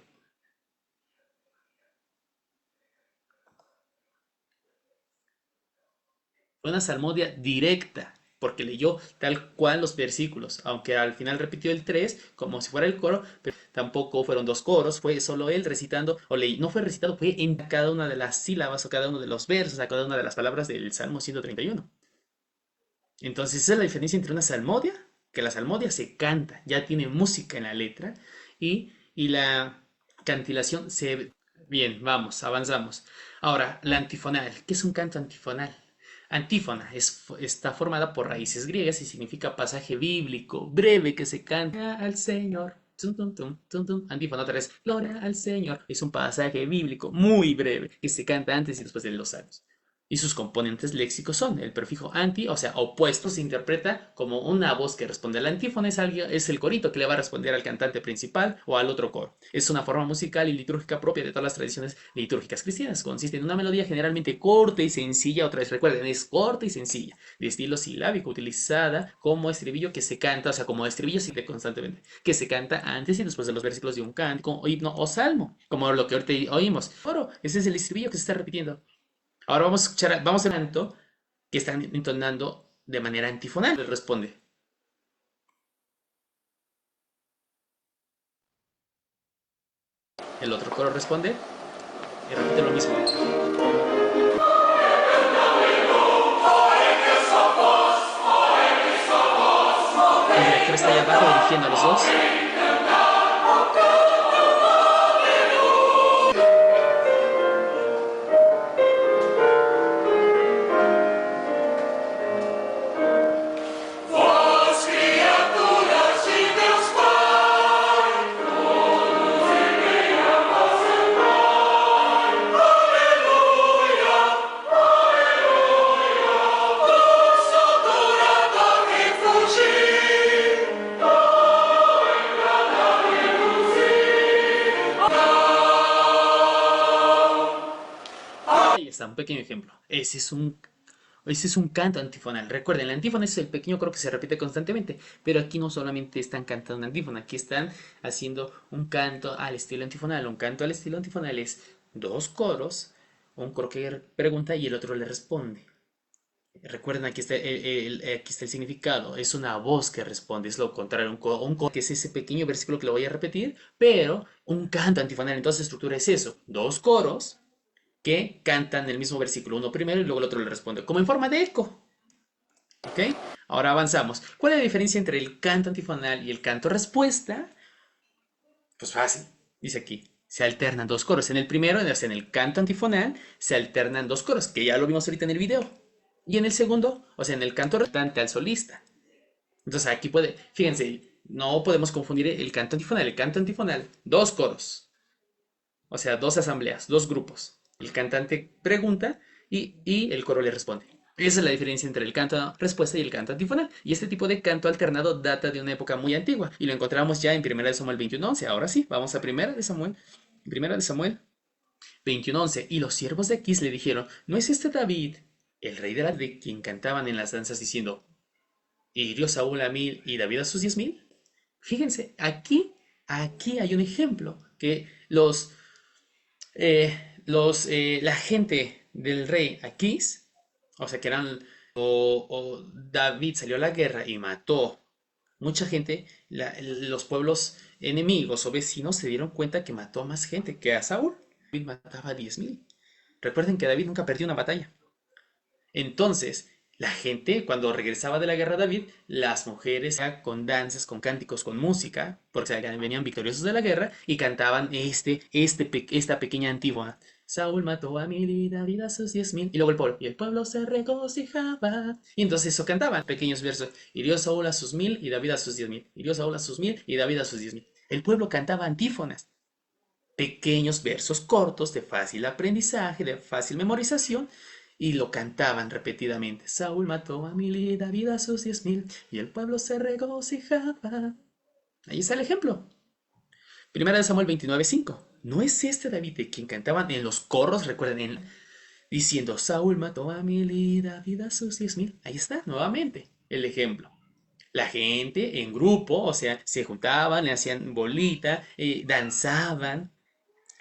Fue una salmodia directa, porque leyó tal cual los versículos, aunque al final repitió el 3 como si fuera el coro, pero tampoco fueron dos coros, fue solo él recitando, no fue recitado, fue en cada una de las sílabas o cada uno de los versos, a cada una de las palabras del Salmo 131. Entonces esa es la diferencia entre una salmodia, que la salmodia se canta, ya tiene música en la letra, y la cantilación se... Bien, vamos, avanzamos. Ahora, la antifonal. ¿Qué es un canto antifonal? Antífona está formada por raíces griegas y significa pasaje bíblico breve que se canta al Señor. Tum, tum, tum, tum, tum. Antífona otra vez. Gloria al Señor. Es un pasaje bíblico muy breve que se canta antes y después de los salmos. Y sus componentes léxicos son el prefijo anti, o sea, opuesto, se interpreta como una voz que responde a la antífona, es el corito que le va a responder al cantante principal o al otro coro. Es una forma musical y litúrgica propia de todas las tradiciones litúrgicas cristianas. Consiste en una melodía generalmente corta y sencilla, otra vez recuerden, es corta y sencilla, de estilo silábico, utilizada como estribillo que se canta, o sea, como estribillo constantemente, que se canta antes y después de los versículos de un cántico, o himno o salmo, como lo que ahorita oímos. Coro, ese es el estribillo que se está repitiendo. Ahora vamos a escuchar, vamos a canto que están entonando de manera antifonal. Le responde. El otro coro responde y repite lo mismo. El director está allá abajo dirigiendo a los dos. Ahí está, un pequeño ejemplo. Ese es un canto antifonal. Recuerden, la antífona es el pequeño coro que se repite constantemente, pero aquí no solamente están cantando una antífona, aquí están haciendo un canto al estilo antifonal. Un canto al estilo antifonal es dos coros, un coro que pregunta y el otro le responde. Recuerden, aquí está aquí está el significado. Es una voz que responde, es lo contrario. Un coro que es ese pequeño versículo que lo voy a repetir, pero un canto antifonal. Entonces, la estructura es eso: dos coros que cantan el mismo versículo, uno primero y luego el otro le responde, como en forma de eco. ¿Ok? Ahora avanzamos. ¿Cuál es la diferencia entre el canto antifonal y el canto respuesta? Pues fácil, dice aquí. Se alternan dos coros. En el primero, en el canto antifonal, se alternan dos coros, que ya lo vimos ahorita en el video. Y en el segundo, o sea, en el canto cantante al solista. Entonces aquí fíjense, no podemos confundir el canto antifonal. El canto antifonal, dos coros. O sea, dos asambleas, dos grupos. El cantante pregunta y el coro le responde. Esa es la diferencia entre el canto respuesta y el canto antifonal. Y este tipo de canto alternado data de una época muy antigua. Y lo encontramos ya en 1 Samuel 21:11. Ahora sí, vamos a 1 Samuel. 1 Samuel 21:11. Y los siervos de Aquis le dijeron: ¿no es este David, el rey de quien cantaban en las danzas diciendo: hirió Saúl a 1000 y David a sus 10,000? Fíjense, aquí hay un ejemplo que la gente del rey Aquis, o sea que eran, David salió a la guerra y mató mucha gente, los pueblos enemigos o vecinos se dieron cuenta que mató a más gente que a Saúl. David mataba a 10,000. Recuerden que David nunca perdió una batalla. Entonces, la gente, cuando regresaba de la guerra David, las mujeres con danzas, con cánticos, con música, porque venían victoriosos de la guerra y cantaban esta pequeña antífona. Saúl mató a 1000 y David a sus 10.000. Y luego el pueblo se regocijaba. Y entonces eso cantaban, pequeños versos. Hirió Saúl a sus 1000 y David a sus 10.000. Hirió Saúl a sus 1000 y David a sus 10.000. El pueblo cantaba antífonas, pequeños versos cortos de fácil aprendizaje, de fácil memorización, y lo cantaban repetidamente. Saúl mató a 1000 y David a sus 10.000, y el pueblo se regocijaba. Ahí está el ejemplo. Primera de Samuel 29:5. ¿No es este David de quien cantaban en los corros? Recuerden, diciendo, Saúl mató a 1000 y David a sus 10.000. Ahí está, nuevamente, el ejemplo. La gente en grupo, o sea, se juntaban, le hacían bolita, danzaban,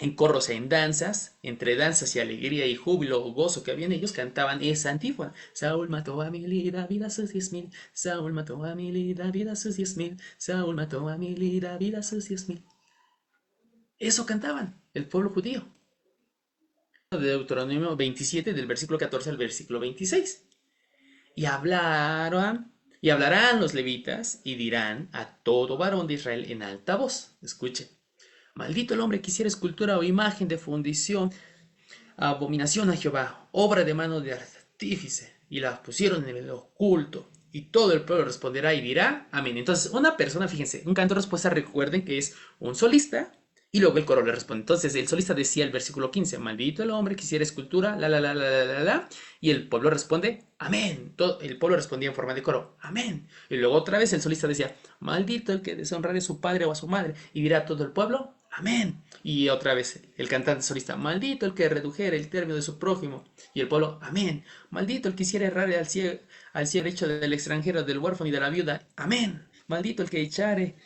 en corros, en danzas, entre danzas y alegría y júbilo o gozo que había en ellos, cantaban esa antífona. Saúl mató a 1000 y David a sus 10.000. Saúl mató a 1000 y David a sus 10.000. Saúl mató a 1000 y David a sus 10.000. Eso cantaban el pueblo judío. De Deuteronomio 27, del versículo 14 al versículo 26. Y hablarán los levitas y dirán a todo varón de Israel en alta voz. Escuchen. Maldito el hombre que hiciera escultura o imagen de fundición, abominación a Jehová, obra de mano de artífice, y la pusieron en el oculto. Y todo el pueblo responderá y dirá amén. Entonces, una persona, fíjense, un canto de respuesta, recuerden que es un solista, y luego el coro le responde. Entonces, el solista decía el versículo 15, maldito el hombre que hiciera escultura, y el pueblo responde, amén. El pueblo respondía en forma de coro, amén. Y luego otra vez el solista decía, maldito el que deshonrare a su padre o a su madre, y dirá todo el pueblo, amén. Y otra vez el cantante solista, maldito el que redujere el término de su prójimo, y el pueblo, amén. Maldito el que hiciera errar al ciego derecho del extranjero, del huérfano y de la viuda, amén. Maldito el que echare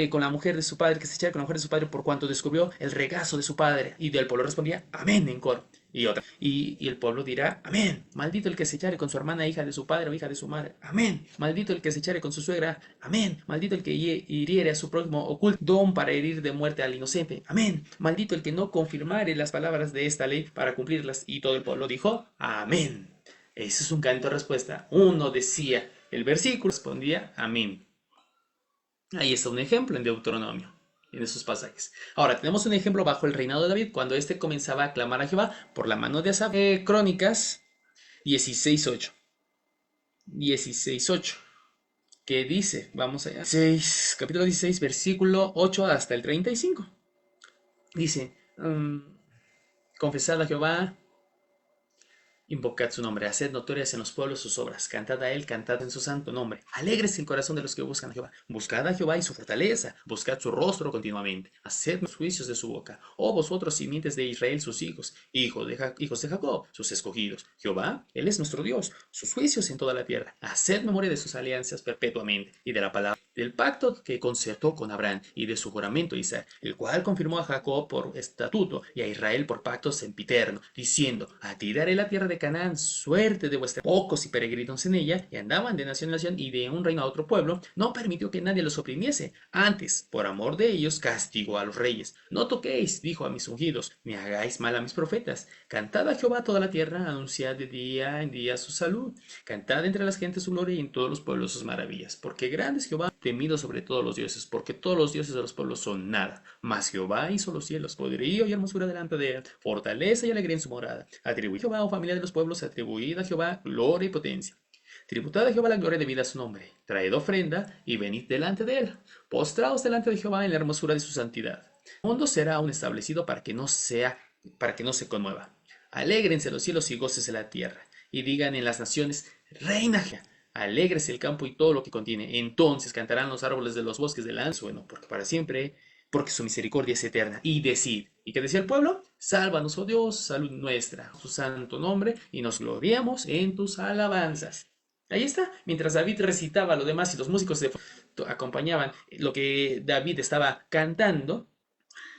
con la mujer de su padre, que se echara con la mujer de su padre por cuanto descubrió el regazo de su padre. Y del pueblo respondía, amén, en coro. Y otra. Y el pueblo dirá, amén. Maldito el que se echare con su hermana, hija de su padre o hija de su madre. Amén. Maldito el que se echare con su suegra. Amén. Maldito el que hiriere a su prójimo oculto don para herir de muerte al inocente. Amén. Maldito el que no confirmare las palabras de esta ley para cumplirlas. Y todo el pueblo dijo, amén. Ese es un canto de respuesta. Uno decía el versículo, respondía, amén. Ahí está un ejemplo en Deuteronomio, en esos pasajes. Ahora, tenemos un ejemplo bajo el reinado de David, cuando éste comenzaba a clamar a Jehová por la mano de Asaf. Crónicas 16:8. 16:8. ¿Qué dice? Vamos allá. Capítulo 16, versículo 8 hasta el 35. Dice, confesad a Jehová, invocad su nombre, haced notorias en los pueblos sus obras, cantad a él, cantad en su santo nombre. Alégrese el corazón de los que buscan a Jehová. Buscad a Jehová y su fortaleza, buscad su rostro continuamente. Haced los juicios de su boca. Oh vosotros simientes de Israel, sus hijos, hijos de Jacob, sus escogidos. Jehová, él es nuestro Dios, sus juicios en toda la tierra. Haced memoria de sus alianzas perpetuamente y de la palabra del pacto que concertó con Abraham y de su juramento Isaac, el cual confirmó a Jacob por estatuto y a Israel por pacto sempiterno, diciendo, a ti daré la tierra de Canaán, suerte de vuestros pocos y peregrinos en ella, y andaban de nación en nación y de un reino a otro pueblo, no permitió que nadie los oprimiese, antes, por amor de ellos, castigó a los reyes. No toquéis, dijo a mis ungidos, ni hagáis mal a mis profetas. Cantad a Jehová toda la tierra, anunciad de día en día su salud, cantad entre las gentes su gloria y en todos los pueblos sus maravillas, porque grande es Jehová, temido sobre todos los dioses, porque todos los dioses de los pueblos son nada. Mas Jehová hizo los cielos, poderío y hermosura delante de él, fortaleza y alegría en su morada. Atribuid a Jehová, oh familia de los pueblos, atribuid a Jehová gloria y potencia. Tributad a Jehová la gloria debida a su nombre. Traed ofrenda y venid delante de él. Postraos delante de Jehová en la hermosura de su santidad. El mundo será aún establecido para que no se conmueva. Alégrense los cielos y gócese la tierra. Y digan en las naciones, reina Jehová. Alégrese el campo y todo lo que contiene. Entonces cantarán los árboles de los bosques del anzuelo, porque para siempre, porque su misericordia es eterna. Y decid, ¿y qué decía el pueblo? Sálvanos, oh Dios, salud nuestra, su santo nombre, y nos gloriamos en tus alabanzas. Ahí está. Mientras David recitaba lo demás y los músicos acompañaban lo que David estaba cantando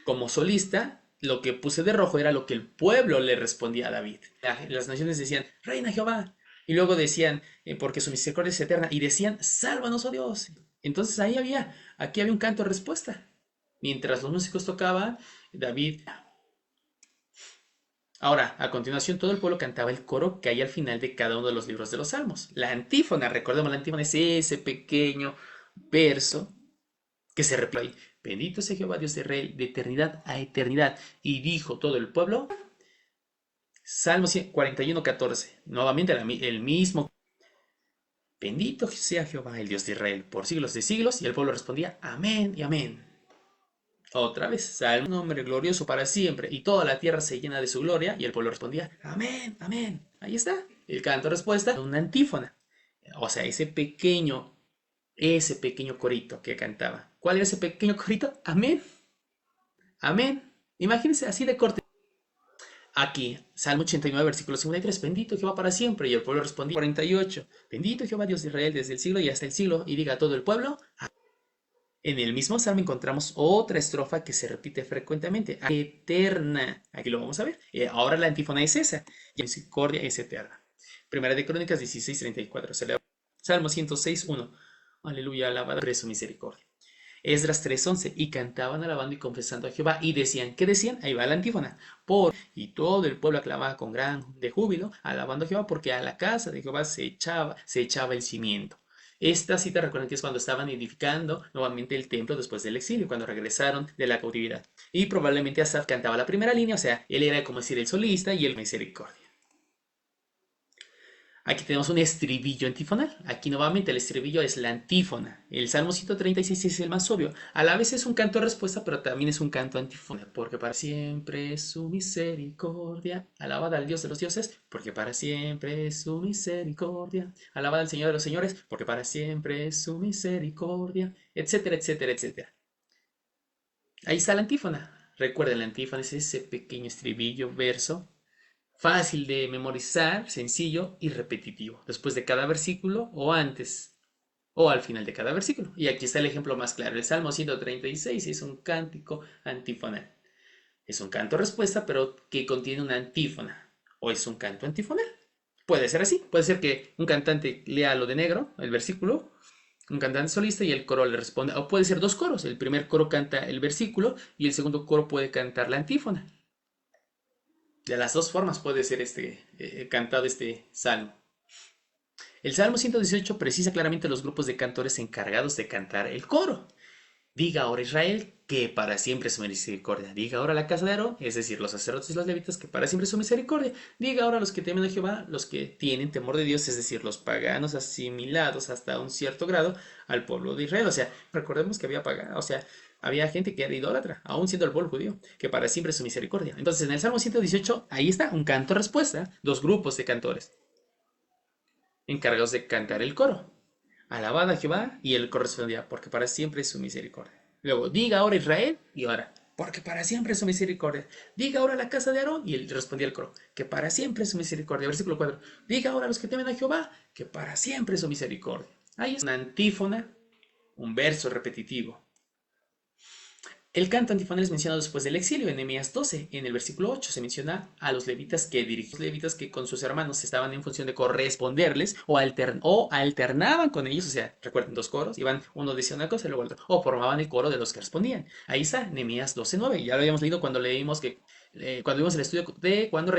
como solista, lo que puse de rojo era lo que el pueblo le respondía a David. Las naciones decían, reina Jehová. Y luego decían, porque su misericordia es eterna. Y decían, sálvanos, oh Dios. Entonces aquí había un canto de respuesta. Mientras los músicos tocaban, David. Ahora, a continuación, todo el pueblo cantaba el coro que hay al final de cada uno de los libros de los Salmos. La antífona, recordemos, la antífona es ese pequeño verso que se repite ahí. Bendito sea Jehová, Dios de Israel, de eternidad a eternidad. Y dijo todo el pueblo, Salmo 41:14. Nuevamente el mismo. Bendito sea Jehová, el Dios de Israel, por siglos de siglos. Y el pueblo respondía, amén y amén. Otra vez, Salmo, un nombre glorioso para siempre, y toda la tierra se llena de su gloria. Y el pueblo respondía, amén, amén. Ahí está, el canto respuesta, una antífona. O sea, ese pequeño corito que cantaba. ¿Cuál era ese pequeño corito? Amén, amén. Imagínense así de corte. Aquí, Salmo 89, versículo 53, bendito Jehová para siempre. Y el pueblo respondía, 48, bendito Jehová Dios de Israel desde el siglo y hasta el siglo. Y diga todo el pueblo, amén. En el mismo salmo encontramos otra estrofa que se repite frecuentemente, eterna. Aquí lo vamos a ver. Ahora la antífona es esa, y la misericordia es eterna. Primera de Crónicas 16:34. Salmo 106:1. Aleluya, alabada por su misericordia. Esdras 3:11. Y cantaban alabando y confesando a Jehová. Y decían, ¿qué decían? Ahí va la antífona. Y todo el pueblo aclamaba con gran de júbilo, alabando a Jehová, porque a la casa de Jehová se echaba el cimiento. Esta cita, recuerden que es cuando estaban edificando nuevamente el templo después del exilio, cuando regresaron de la cautividad. Y probablemente Asaf cantaba la primera línea, o sea, él era como decir el solista y el misericordia. Aquí tenemos un estribillo antifonal. Aquí nuevamente el estribillo es la antífona. El Salmo 136 es el más obvio. A la vez es un canto de respuesta, pero también es un canto antífona. Porque para siempre es su misericordia. Alabad al Dios de los dioses, porque para siempre es su misericordia. Alabad al Señor de los señores, porque para siempre es su misericordia. Etcétera, etcétera, etcétera. Ahí está la antífona. Recuerden, la antífona es ese pequeño estribillo, verso, fácil de memorizar, sencillo y repetitivo, después de cada versículo o antes o al final de cada versículo. Y aquí está el ejemplo más claro. El Salmo 136 es un cántico antifonal. Es un canto respuesta, pero que contiene una antífona. O es un canto antifonal. Puede ser así. Puede ser que un cantante lea lo de negro, el versículo, un cantante solista y el coro le responde. O puede ser dos coros. El primer coro canta el versículo y el segundo coro puede cantar la antífona. De las dos formas puede ser cantado este salmo. El Salmo 118 precisa claramente los grupos de cantores encargados de cantar el coro. Diga ahora Israel que para siempre es su misericordia. Diga ahora la casa de Aarón, es decir, los sacerdotes y los levitas, que para siempre es su misericordia. Diga ahora los que temen a Jehová, los que tienen temor de Dios, es decir, los paganos asimilados hasta un cierto grado al pueblo de Israel. O sea, recordemos que había gente que era idólatra, aún siendo el pueblo judío, que para siempre es su misericordia. Entonces, en el Salmo 118, ahí está, un canto respuesta, dos grupos de cantores encargados de cantar el coro. Alabad a Jehová, y él correspondía, porque para siempre es su misericordia. Luego, diga ahora Israel, y ahora, porque para siempre es su misericordia. Diga ahora la casa de Aarón, y él respondía al coro, que para siempre es su misericordia. Versículo 4, diga ahora a los que temen a Jehová, que para siempre es su misericordia. Ahí es una antífona, un verso repetitivo. El canto antifonal es mencionado después del exilio. En Nehemías 12, en el versículo 8, se menciona a los levitas que con sus hermanos estaban en función de corresponderles o alternaban con ellos. O sea, recuerden, dos coros, uno decía una cosa y luego otro, o formaban el coro de los que respondían. Ahí está, Nehemías 12:9. Ya lo habíamos leído cuando leímos cuando vimos el estudio de cuando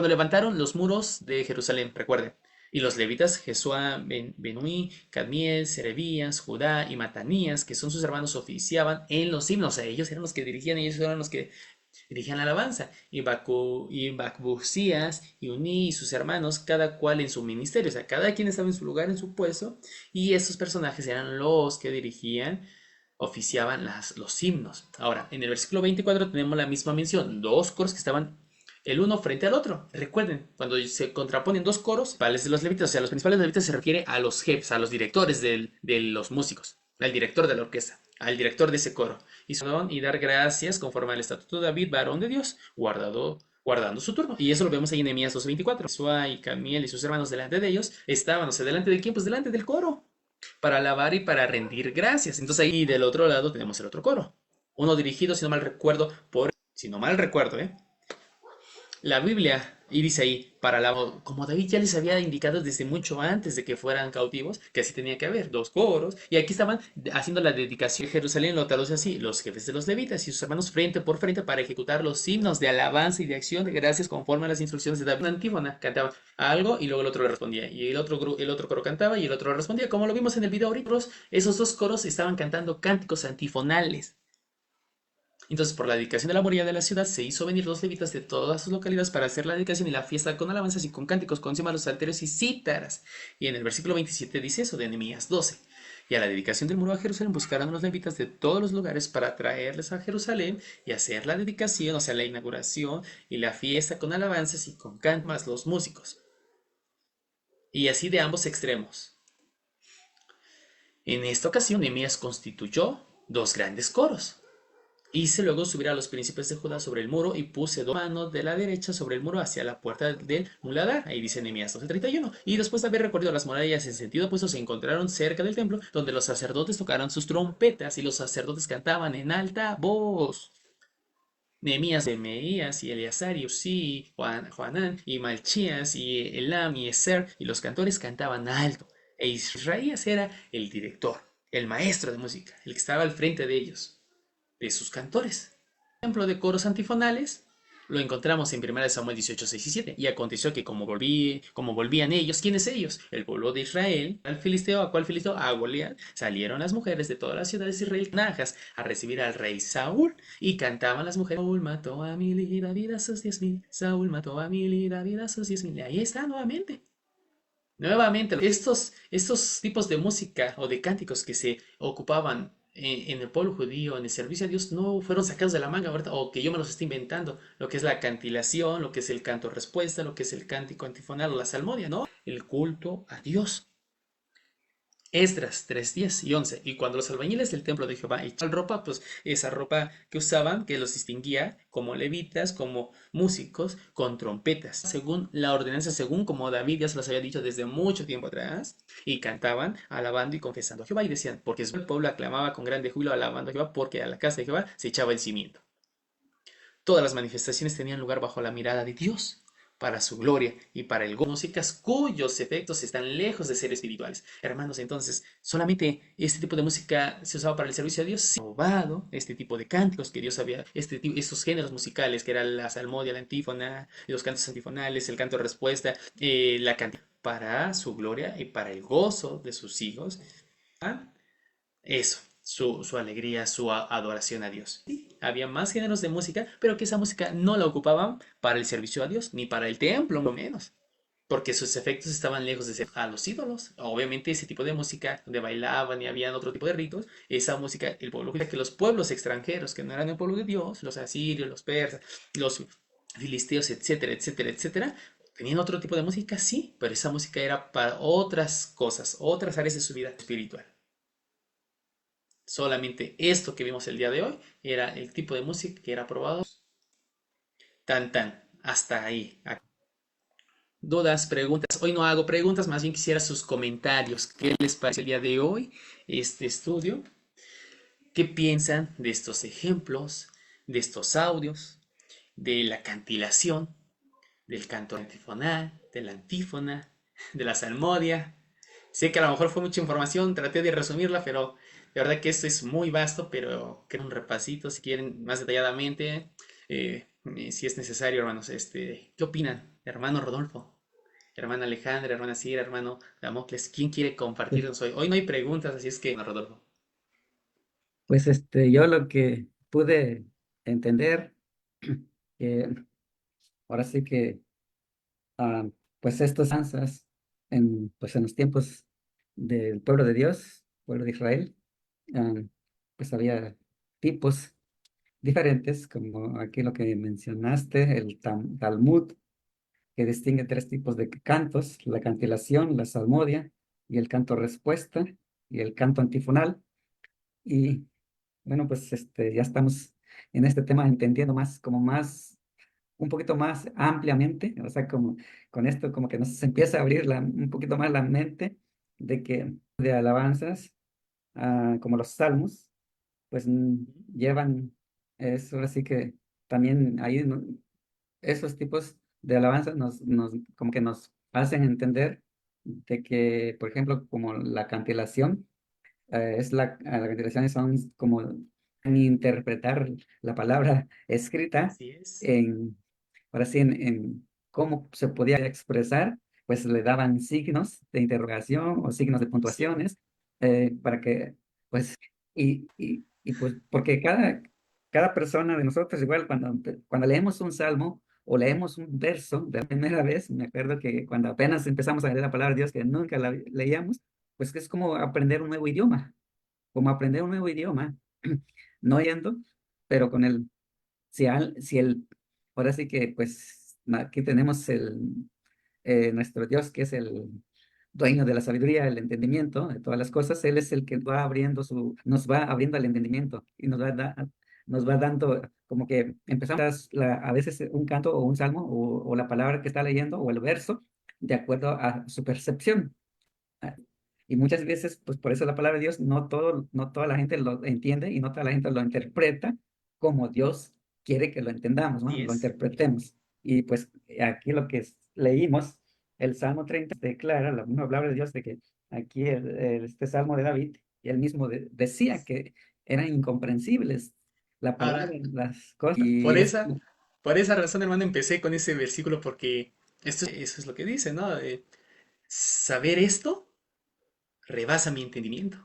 levantaron los muros de Jerusalén, recuerden. Y los levitas, Jesúa, Benui, Cadmiel, Serebías, Judá y Matanías, que son sus hermanos, oficiaban en los himnos. O sea, ellos eran los que dirigían, la alabanza. Y Bacbucías y Uní y sus hermanos, cada cual en su ministerio. O sea, cada quien estaba en su lugar, en su puesto. Y esos personajes eran los que oficiaban los himnos. Ahora, en el versículo 24 tenemos la misma mención. Dos coros que estaban el uno frente al otro. Recuerden, cuando se contraponen dos coros, principales de los levitas, o sea, los principales levitas se refiere a los jefes, a los directores de los músicos, al director de la orquesta, al director de ese coro. Y dar gracias conforme al estatuto de David, varón de Dios, guardando su turno. Y eso lo vemos ahí en Nehemías 2:24. Josué y Camiel y sus hermanos delante de ellos estaban, o sea, ¿delante de quién? Pues delante del coro, para alabar y para rendir gracias. Entonces ahí del otro lado tenemos el otro coro. Uno dirigido, si no mal recuerdo, la Biblia, y dice ahí, como David ya les había indicado desde mucho antes de que fueran cautivos, que así tenía que haber dos coros, y aquí estaban haciendo la dedicación. Jerusalén lo traduce así: los jefes de los levitas y sus hermanos frente por frente para ejecutar los himnos de alabanza y de acción de gracias conforme a las instrucciones de David. Una antífona, cantaba algo y luego el otro le respondía, y el otro coro cantaba y el otro respondía, como lo vimos en el video ahorita. Esos dos coros estaban cantando cánticos antifonales. Entonces, por la dedicación de la muralla de la ciudad, se hizo venir los levitas de todas sus localidades para hacer la dedicación y la fiesta con alabanzas y con cánticos, con címbalos, salterios y cítaras. Y en el versículo 27 dice eso de Nehemías 12. Y a la dedicación del muro a Jerusalén buscaron los levitas de todos los lugares para traerles a Jerusalén y hacer la dedicación, o sea, la inauguración y la fiesta con alabanzas y con cantos, más los músicos. Y así de ambos extremos. En esta ocasión, Nehemías constituyó dos grandes coros. Hice luego subir a los príncipes de Judá sobre el muro y puse dos manos de la derecha sobre el muro hacia la puerta del muladar. Ahí dice Nehemías 12:31. Y después de haber recorrido las murallas en sentido opuesto, se encontraron cerca del templo, donde los sacerdotes tocaron sus trompetas y los sacerdotes cantaban en alta voz. Nehemías, Semeías y Eleazar y Usí, Joanán y Malchías y Elam y Ezer y los cantores cantaban alto. E Israías era el director, el maestro de música, el que estaba al frente de ellos, de sus cantores. Ejemplo de coros antifonales lo encontramos en 1 Samuel 18, 6 y 7. Y aconteció que como volvían ellos, ¿quiénes ellos? El pueblo de Israel, al filisteo, ¿a cuál filisteo? A Goliat. Salieron las mujeres de todas las ciudades de Israel, najas, a recibir al rey Saúl, y cantaban las mujeres: Saúl mató a 1000 y David a sus 10,000. Saúl mató a 1000 y David a sus 10,000. Y ahí está nuevamente. Nuevamente, estos tipos de música o de cánticos que se ocupaban en el pueblo judío, en el servicio a Dios, no fueron sacados de la manga, ¿verdad? O que yo me los esté inventando. Lo que es la cantilación, lo que es el canto respuesta, lo que es el cántico antifonal o la salmodia, ¿no? El culto a Dios. Esdras 3:10 y 11. Y cuando los albañiles del templo de Jehová echaban ropa, pues esa ropa que usaban, que los distinguía como levitas, como músicos, con trompetas, según la ordenanza, según como David ya se los había dicho desde mucho tiempo atrás, y cantaban, alabando y confesando a Jehová, y decían, porque el pueblo aclamaba con grande júbilo alabando a Jehová, porque a la casa de Jehová se echaba el cimiento. Todas las manifestaciones tenían lugar bajo la mirada de Dios, para su gloria y para el gozo, músicas cuyos efectos están lejos de ser espirituales. Hermanos, entonces, solamente este tipo de música se usaba para el servicio a Dios. Se ha probado este tipo de cánticos que Dios había, estos géneros musicales, que era la salmodia, la antífona, los cantos antifonales, el canto de respuesta, la canción, para su gloria y para el gozo de sus hijos. ¿Ah? Eso, su alegría, su adoración a Dios. Sí, había más géneros de música, pero que esa música no la ocupaban para el servicio a Dios, ni para el templo, lo menos, porque sus efectos estaban lejos de ser a los ídolos. Obviamente ese tipo de música, donde bailaban y habían otro tipo de ritos, esa música, el pueblo, que los pueblos extranjeros, que no eran el pueblo de Dios, los asirios, los persas, los filisteos, etcétera, etcétera, etcétera, tenían otro tipo de música, sí, pero esa música era para otras cosas, otras áreas de su vida espiritual. Solamente esto que vimos el día de hoy era el tipo de música que era aprobado. Hasta ahí. Dudas, preguntas. Hoy no hago preguntas, más bien quisiera sus comentarios. ¿Qué les parece el día de hoy este estudio? ¿Qué piensan de estos ejemplos, de estos audios, de la cantilación, del canto antifonal, de la antífona, de la salmodia? Sé que a lo mejor fue mucha información, traté de resumirla, pero de verdad que esto es muy vasto, pero quiero un repasito si quieren más detalladamente, si es necesario, hermanos. ¿Qué opinan, hermano Rodolfo, hermana Alejandra, hermana Sira, hermano Damocles? ¿Quién quiere compartirnos hoy? Hoy no hay preguntas, así es que, hermano Rodolfo. Pues yo lo que pude entender, que ahora sí que, pues estas danzas, pues en los tiempos del pueblo de Dios, pueblo de Israel, pues había tipos diferentes, como aquí lo que mencionaste, el Talmud, que distingue tres tipos de cantos: la cantilación, la salmodia y el canto respuesta y el canto antifonal. Y bueno, pues ya estamos en este tema entendiendo más, como más, un poquito más ampliamente, o sea, como con esto como que nos empieza a abrir un poquito más la mente de que de alabanzas, como los salmos, pues llevan eso, así que también ahí esos tipos de alabanzas como que nos hacen entender de que, por ejemplo, como la cantilación, la cantilación son como interpretar la palabra escrita Así es. ahora sí, en cómo se podía expresar, pues le daban signos de interrogación o signos de puntuaciones, para que, pues, y pues, porque cada persona de nosotros, igual cuando leemos un salmo o leemos un verso de la primera vez, me acuerdo que cuando apenas empezamos a leer la palabra de Dios, que nunca la leíamos, pues es como aprender un nuevo idioma, como aprender un nuevo idioma, no oyendo, pero con el, si el, ahora sí que pues aquí tenemos nuestro Dios, que es el dueño de la sabiduría, el entendimiento de todas las cosas. Él es el que va abriendo nos va abriendo el entendimiento y nos va dando, como que empezamos a veces un canto o un salmo o la palabra que está leyendo o el verso de acuerdo a su percepción. Ah, Y muchas veces, pues por eso la palabra de Dios, no toda la gente lo entiende y no toda la gente lo interpreta como Dios quiere que lo entendamos, ¿no? Así Lo es. interpretemos. Y pues aquí lo que leímos, el Salmo 30 declara la misma palabra de Dios de que aquí este Salmo de David, y él mismo decía que eran incomprensibles la palabra, Ahora, las cosas. por Y es, por esa razón, hermano, empecé con ese versículo porque eso es lo que dice, ¿no? Saber esto rebasa mi entendimiento.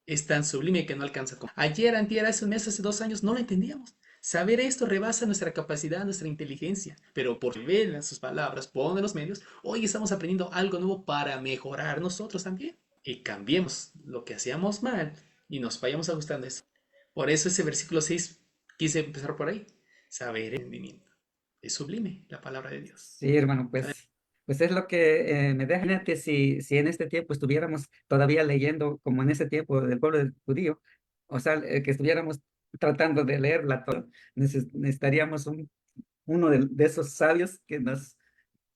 Es tan sublime que no alcanza. Ayer, antier, hace un mes, hace 2 años, no lo entendíamos. Saber esto rebasa nuestra capacidad, nuestra inteligencia, pero por ver en sus palabras, pone los medios, hoy estamos aprendiendo algo nuevo para mejorar nosotros también. Y cambiemos lo que hacíamos mal y nos vayamos ajustando a eso. Por eso ese versículo 6 quise empezar por ahí. Saber el entendimiento. Es sublime la palabra de Dios. Sí, hermano, pues es lo que me deja. Imagínate si en este tiempo estuviéramos todavía leyendo como en ese tiempo del pueblo judío, o sea, que estuviéramos tratando de leer la Torá, necesitaríamos uno de esos sabios que nos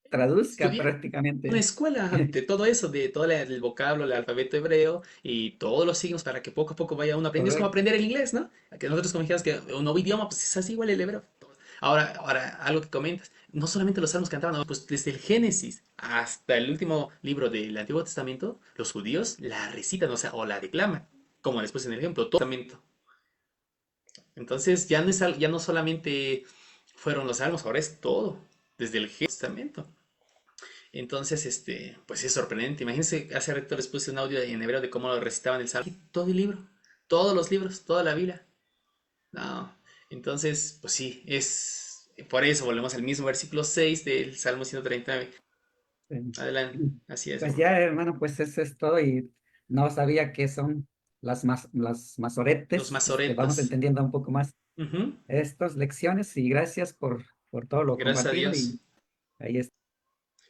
traduzca Estudiar una prácticamente. escuela de todo eso, de todo el vocablo, el alfabeto hebreo y todos los signos para que poco a poco vaya uno aprendiendo. Es como Correcto. aprender el inglés, ¿no? Que nosotros como dijimos que un nuevo idioma, pues es así igual el hebreo. Ahora, algo que comentas, no solamente los salmos cantaban, no, pues desde el Génesis hasta el último libro del Antiguo Testamento, los judíos la recitan, o sea, o la declaman, como después en el ejemplo, todo el Testamento. Entonces ya no, ya no solamente fueron los salmos, ahora es todo, desde el Testamento. Entonces, pues es sorprendente. Imagínense, hace rato les puse un audio en hebreo de cómo lo recitaban el salmo. Todo el libro, todos los libros, toda la Biblia. No. Entonces, pues sí, es por eso volvemos al mismo versículo 6 del Salmo 139. Adelante, así es, Pues hermano. ya, hermano, pues eso es todo y no sabía qué son las Los masoretes. Vamos masoretas. entendiendo un poco más Ujú. estas lecciones y gracias por todo lo Gracias a compartido Dios. y ahí está.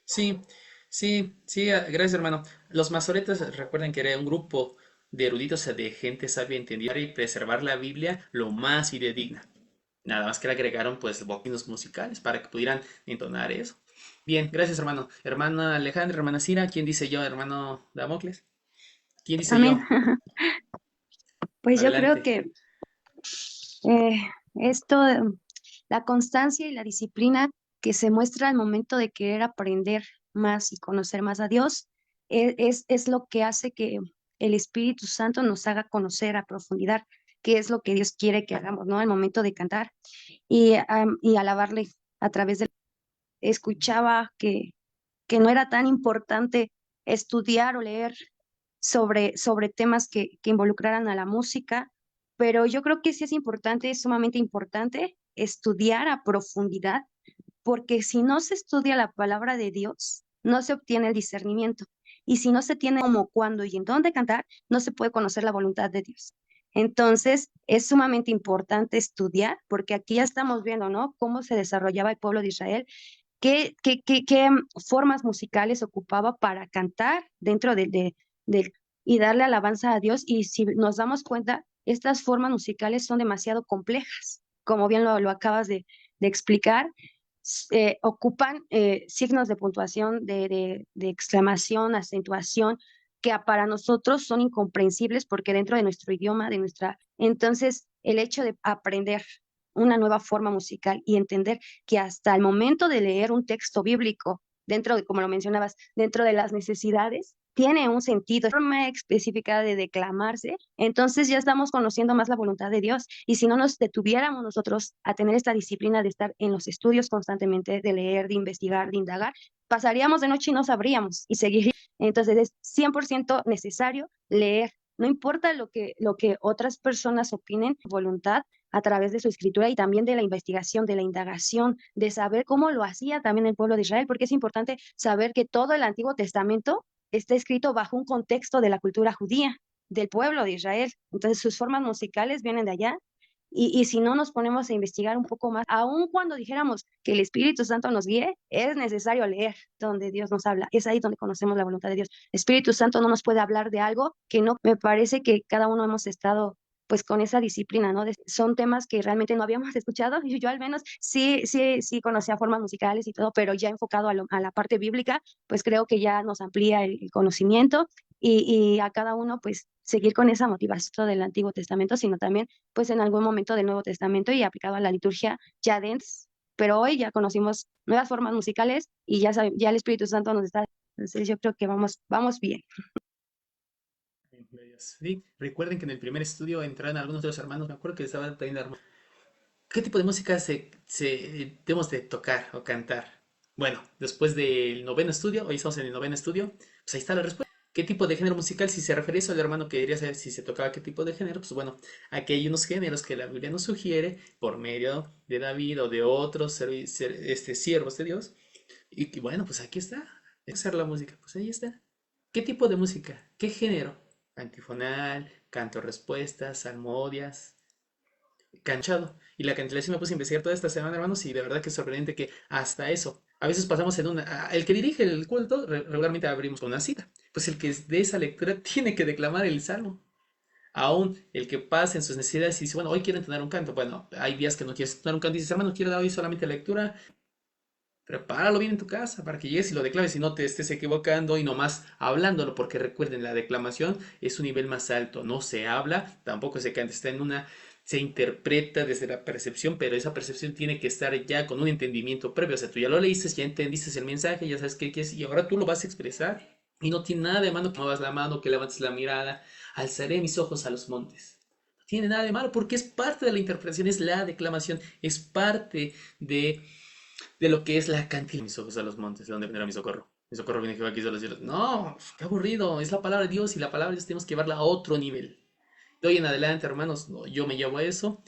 Sí, sí, gracias, hermano. Los masoretas, recuerden que era un grupo de eruditos, o sea, de gente sabia entendida y preservar la Biblia lo más fidedigna. Nada más que le agregaron pues bocinos musicales para que pudieran entonar eso. Bien, gracias hermano. Hermana Alejandra, hermana Cira, ¿quién dice yo? Hermano Damocles. ¿Quién dice Amén. yo? Pues yo creo Adelante. que eh, esto, la constancia y la disciplina que se muestra al momento de querer aprender más y conocer más a Dios, es lo que hace que el Espíritu Santo nos haga conocer a profundidad qué es lo que Dios quiere que hagamos, ¿no? Al momento de cantar y alabarle a través de... Escuchaba que no era tan importante estudiar o leer sobre temas que involucraran a la música, pero yo creo que sí es importante, es sumamente importante estudiar a profundidad, porque si no se estudia la palabra de Dios, no se obtiene el discernimiento. Y si no se tiene cómo, cuándo y en dónde cantar, no se puede conocer la voluntad de Dios. Entonces, es sumamente importante estudiar, porque aquí ya estamos viendo, ¿no? Cómo se desarrollaba el pueblo de Israel, qué formas musicales ocupaba para cantar dentro y darle alabanza a Dios. Y si nos damos cuenta, estas formas musicales son demasiado complejas, como bien lo acabas de explicar. Ocupan signos de puntuación, de exclamación, acentuación, que para nosotros son incomprensibles porque dentro de nuestro idioma, Entonces, el hecho de aprender una nueva forma musical y entender que hasta el momento de leer un texto bíblico, dentro de, como lo mencionabas, dentro de las necesidades, tiene un sentido, forma específica de declamarse, entonces ya estamos conociendo más la voluntad de Dios. Y si no nos detuviéramos nosotros a tener esta disciplina de estar en los estudios constantemente, de leer, de investigar, de indagar, pasaríamos de noche y no sabríamos y seguiríamos. Entonces es 100% necesario leer. No importa lo que otras personas opinen, voluntad a través de su escritura y también de la investigación, de la indagación, de saber cómo lo hacía también el pueblo de Israel, porque es importante saber que todo el Antiguo Testamento está escrito bajo un contexto de la cultura judía, del pueblo de Israel. Entonces sus formas musicales vienen de allá. Y si no nos ponemos a investigar un poco más, aun cuando dijéramos que el Espíritu Santo nos guíe, es necesario leer donde Dios nos habla. Es ahí donde conocemos la voluntad de Dios. El Espíritu Santo no nos puede hablar de algo que no, me parece que cada uno hemos estado pues con esa disciplina, ¿no? Son temas que realmente no habíamos escuchado. Yo al menos sí conocía formas musicales y todo, pero ya enfocado a la parte bíblica, pues creo que ya nos amplía el conocimiento y a cada uno pues seguir con esa motivación del Antiguo Testamento, sino también pues en algún momento del Nuevo Testamento y aplicado a la liturgia ya dentro. Pero hoy ya conocimos nuevas formas musicales y ya el Espíritu Santo nos está. Entonces yo creo que vamos bien. Sí, recuerden que en el primer estudio entraron algunos de los hermanos, me acuerdo que estaban también. ¿Qué tipo de música debemos de tocar o cantar? Bueno, después del noveno estudio, hoy estamos en el noveno estudio, pues ahí está la respuesta. ¿Qué tipo de género musical? Si se refiere a eso al hermano que quería saber si se tocaba qué tipo de género, pues bueno, aquí hay unos géneros que la Biblia nos sugiere por medio de David o de otros siervos de Dios. Y bueno, pues aquí está. Hacer la música, pues ahí está. ¿Qué tipo de música? ¿Qué género? Antifonal, canto respuestas, salmodias, canchado. Y la cantidad sí me puse a investigar toda esta semana, hermanos, y de verdad que es sorprendente que hasta eso, a veces pasamos el que dirige el culto, regularmente abrimos con una cita. Pues el que es de esa lectura tiene que declamar el salmo. Aún el que pasa en sus necesidades y dice, bueno, hoy quiero entonar un canto. Bueno, hay días que no quieres entonar un canto y dices, hermano, quiero dar hoy solamente lectura. Prepáralo bien en tu casa para que llegues y lo declames y no te estés equivocando y nomás hablándolo, porque recuerden, la declamación es un nivel más alto, no se habla, tampoco se canta, se interpreta desde la percepción, pero esa percepción tiene que estar ya con un entendimiento previo, o sea, tú ya lo leíste, ya entendiste el mensaje, ya sabes qué quieres y ahora tú lo vas a expresar y no tiene nada de malo que muevas la mano, que levantes la mirada, alzaré mis ojos a los montes. No tiene nada de malo porque es parte de la interpretación, es la declamación, es parte de lo que es la cantidad. Mis ojos a los montes, ¿de dónde vendrá mi socorro? Mi socorro viene Jehová que hizo los cielos. No, qué aburrido, es la palabra de Dios y la palabra de Dios tenemos que llevarla a otro nivel. De hoy en adelante, hermanos, yo me llevo eso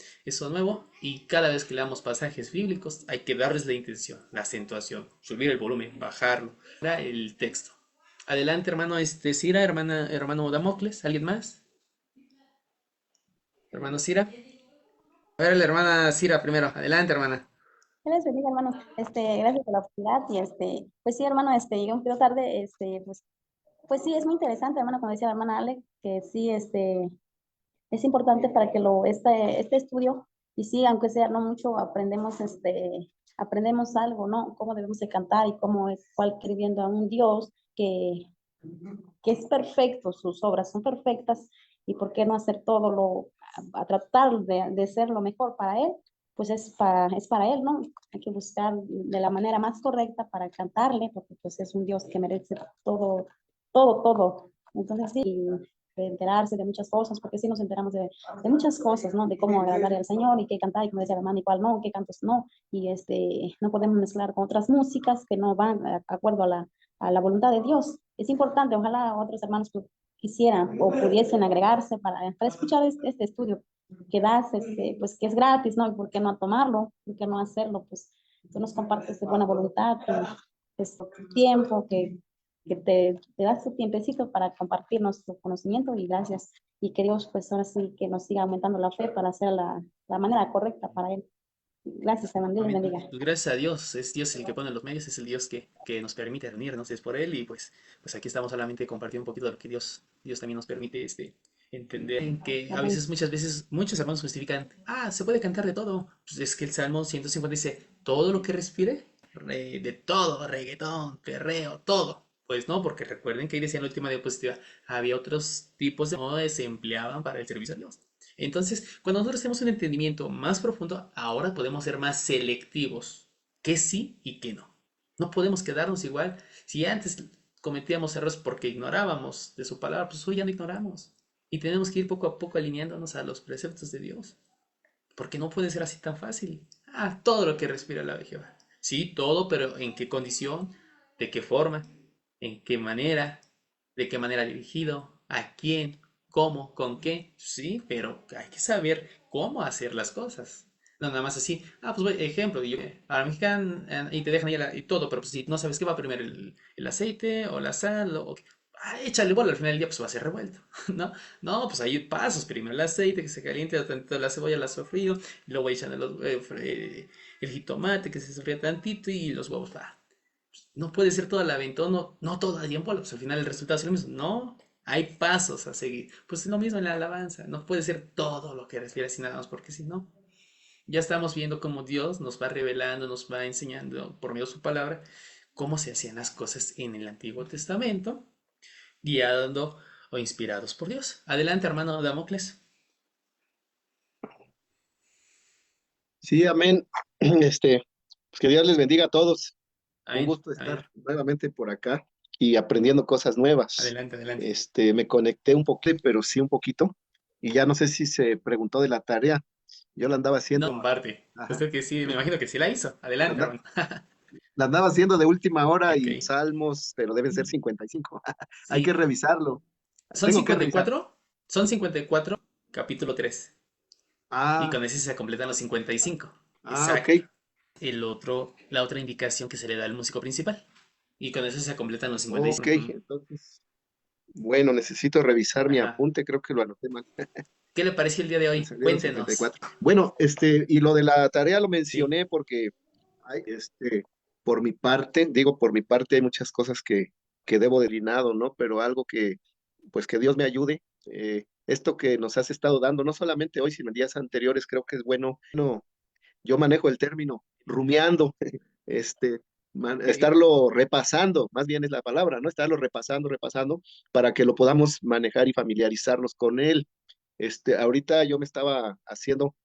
nuevo, y cada vez que leamos pasajes bíblicos hay que darles la intención, la acentuación, subir el volumen, bajarlo, el texto. Adelante, hermano Cira, hermano Damocles, ¿alguien más? Hermano Cira. A ver, la hermana Cira primero, adelante, hermana. Dios les bendiga, hermanos. Gracias por la oportunidad y pues sí, hermano, llegué un poquito tarde, pues sí, es muy interesante, hermano, como decía la hermana Ale, que sí, es importante para que este estudio, y sí, aunque sea no mucho, aprendemos algo, ¿no? Cómo debemos de cantar y cuál viendo a un Dios que es perfecto, sus obras son perfectas, y por qué no hacer a tratar de ser lo mejor para Él, pues es para Él, ¿no? Hay que buscar de la manera más correcta para cantarle, porque pues es un Dios que merece todo, todo, todo. Entonces sí, de enterarse de muchas cosas, porque sí nos enteramos de muchas cosas, ¿no? De cómo agradarle al Señor y qué cantar, y como decía la hermana, y cuál no, qué cantos no, y no podemos mezclar con otras músicas que no van de acuerdo a la voluntad de Dios. Es importante, ojalá otros hermanos quisieran o pudiesen agregarse para escuchar este estudio que das, pues que es gratis, ¿no? ¿Y por qué no tomarlo? ¿Por qué no hacerlo? Pues tú nos compartes de buena voluntad, tu tiempo, que te das tu tiempecito para compartirnos tu conocimiento, y gracias. Y que Dios, pues ahora sí, que nos siga aumentando la fe para hacer la manera correcta para Él. Gracias, hermano. Dios bendiga. Pues gracias a Dios, es Dios el que pone los medios, es el Dios que nos permite reunirnos, es por Él, y pues aquí estamos solamente compartiendo un poquito de lo que Dios también nos permite entender, que muchas veces, muchos hermanos justifican, se puede cantar de todo. Pues es que el Salmo 150 dice, todo lo que respire, de todo, reggaetón, perreo, todo. Pues no, porque recuerden que ahí decía en la última diapositiva, había otros tipos de modos que se empleaban para el servicio a Dios. Entonces, cuando nosotros tenemos un entendimiento más profundo, ahora podemos ser más selectivos, que sí y que no. No podemos quedarnos igual. Si antes cometíamos errores porque ignorábamos de su palabra, pues hoy ya no ignoramos. Y tenemos que ir poco a poco alineándonos a los preceptos de Dios. Porque no puede ser así tan fácil. Todo lo que respira la Jehová. Sí, todo, pero ¿en qué condición? ¿De qué forma? ¿En qué manera? ¿De qué manera dirigido? ¿A quién? ¿Cómo? ¿Con qué? Sí, pero hay que saber cómo hacer las cosas. No, nada más así. Ah, pues ejemplo, yo, a la mexicana y te dejan ahí y todo, pero pues si no sabes qué va primero, el aceite o la sal, échale bola, al final del día pues va a ser revuelto, ¿no? No, pues hay pasos, primero el aceite que se caliente, tantito la cebolla la sofrío, y luego echan el jitomate que se sofría tantito y los huevos, no puede ser toda la aventón, no, no todo a tiempo, pues al final el resultado es lo mismo. No, hay pasos a seguir. Pues es lo mismo en la alabanza, no puede ser todo lo que refiere así nada más, porque si no, ya estamos viendo cómo Dios nos va revelando, nos va enseñando por medio de su palabra cómo se hacían las cosas en el Antiguo Testamento, guiando o inspirados por Dios. Adelante, hermano Damocles. Sí, amén. Pues que Dios les bendiga a todos. Un Amén, gusto amén. estar nuevamente por acá y aprendiendo cosas nuevas. Adelante, adelante. Me conecté un poquito, pero sí un poquito. Y ya no sé si se preguntó de la tarea. Yo la andaba No, haciendo, comparte. ajá, Usted que sí, me imagino que sí la hizo. la, Adelante, anda- hermano. la andaba haciendo de última hora Ok. y salmos, pero deben ser 55. Hay que Sí. revisarlo. ¿Son Tengo que cincuenta y revisar. cuatro Son 54 capítulo 3. Y Ah, con ese se completan los 55. ok. Exacto. La otra indicación que se le da al músico principal. Y con eso se completan los Ok, 55. Ujú. entonces, bueno, necesito revisar mi Ajá. apunte, creo que lo anoté mal. ¿Qué le pareció el día de Me hoy? salieron Cuéntenos. 54. Bueno, y lo de la tarea lo Sí, mencioné porque hay, por mi parte, digo, por mi parte hay muchas cosas que debo de llenado, ¿no? Pero algo pues que Dios me ayude. Esto que nos has estado dando, no solamente hoy, sino en días anteriores, creo que es bueno. No, yo manejo el término rumiando, este, ok. estarlo repasando, más bien es la palabra, ¿no? Estarlo repasando, repasando, para que lo podamos manejar y familiarizarnos con él. Ahorita yo me estaba haciendo,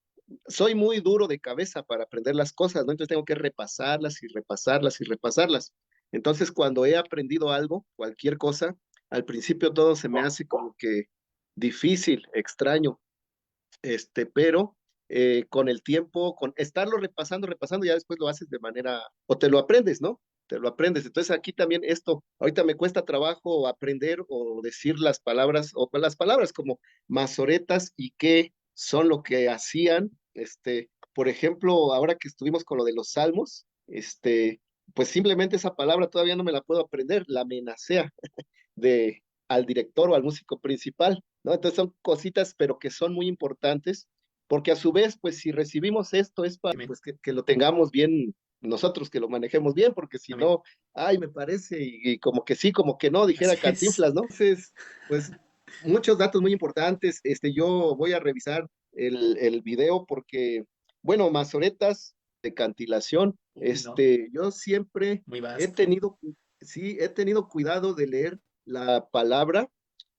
soy muy duro de cabeza para aprender las cosas, ¿no? Entonces tengo que repasarlas y repasarlas y repasarlas. Entonces, cuando he aprendido algo, cualquier cosa, al principio todo se me hace como que difícil, extraño, pero con el tiempo, con estarlo repasando, repasando, ya después lo haces de manera, o te lo aprendes, ¿no? Te lo aprendes. Entonces aquí también esto, ahorita me cuesta trabajo aprender o decir las palabras, o las palabras como mazoretas y qué son lo que hacían, por ejemplo, ahora que estuvimos con lo de los salmos, pues simplemente esa palabra todavía no me la puedo aprender, la menacea al director o al músico principal, ¿no? Entonces son cositas, pero que son muy importantes, porque a su vez, pues si recibimos esto es para Amén. pues, que lo tengamos bien nosotros, que lo manejemos bien, porque si Amén. no, ay, me parece, y como que sí, como que no, dijera Así es. Cantinflas, ¿no? Entonces, pues muchos datos muy importantes, yo voy a revisar el video porque, bueno, mazoretas de cantilación, Uy, no. yo siempre Muy he vasto. tenido, sí, he tenido cuidado de leer la palabra,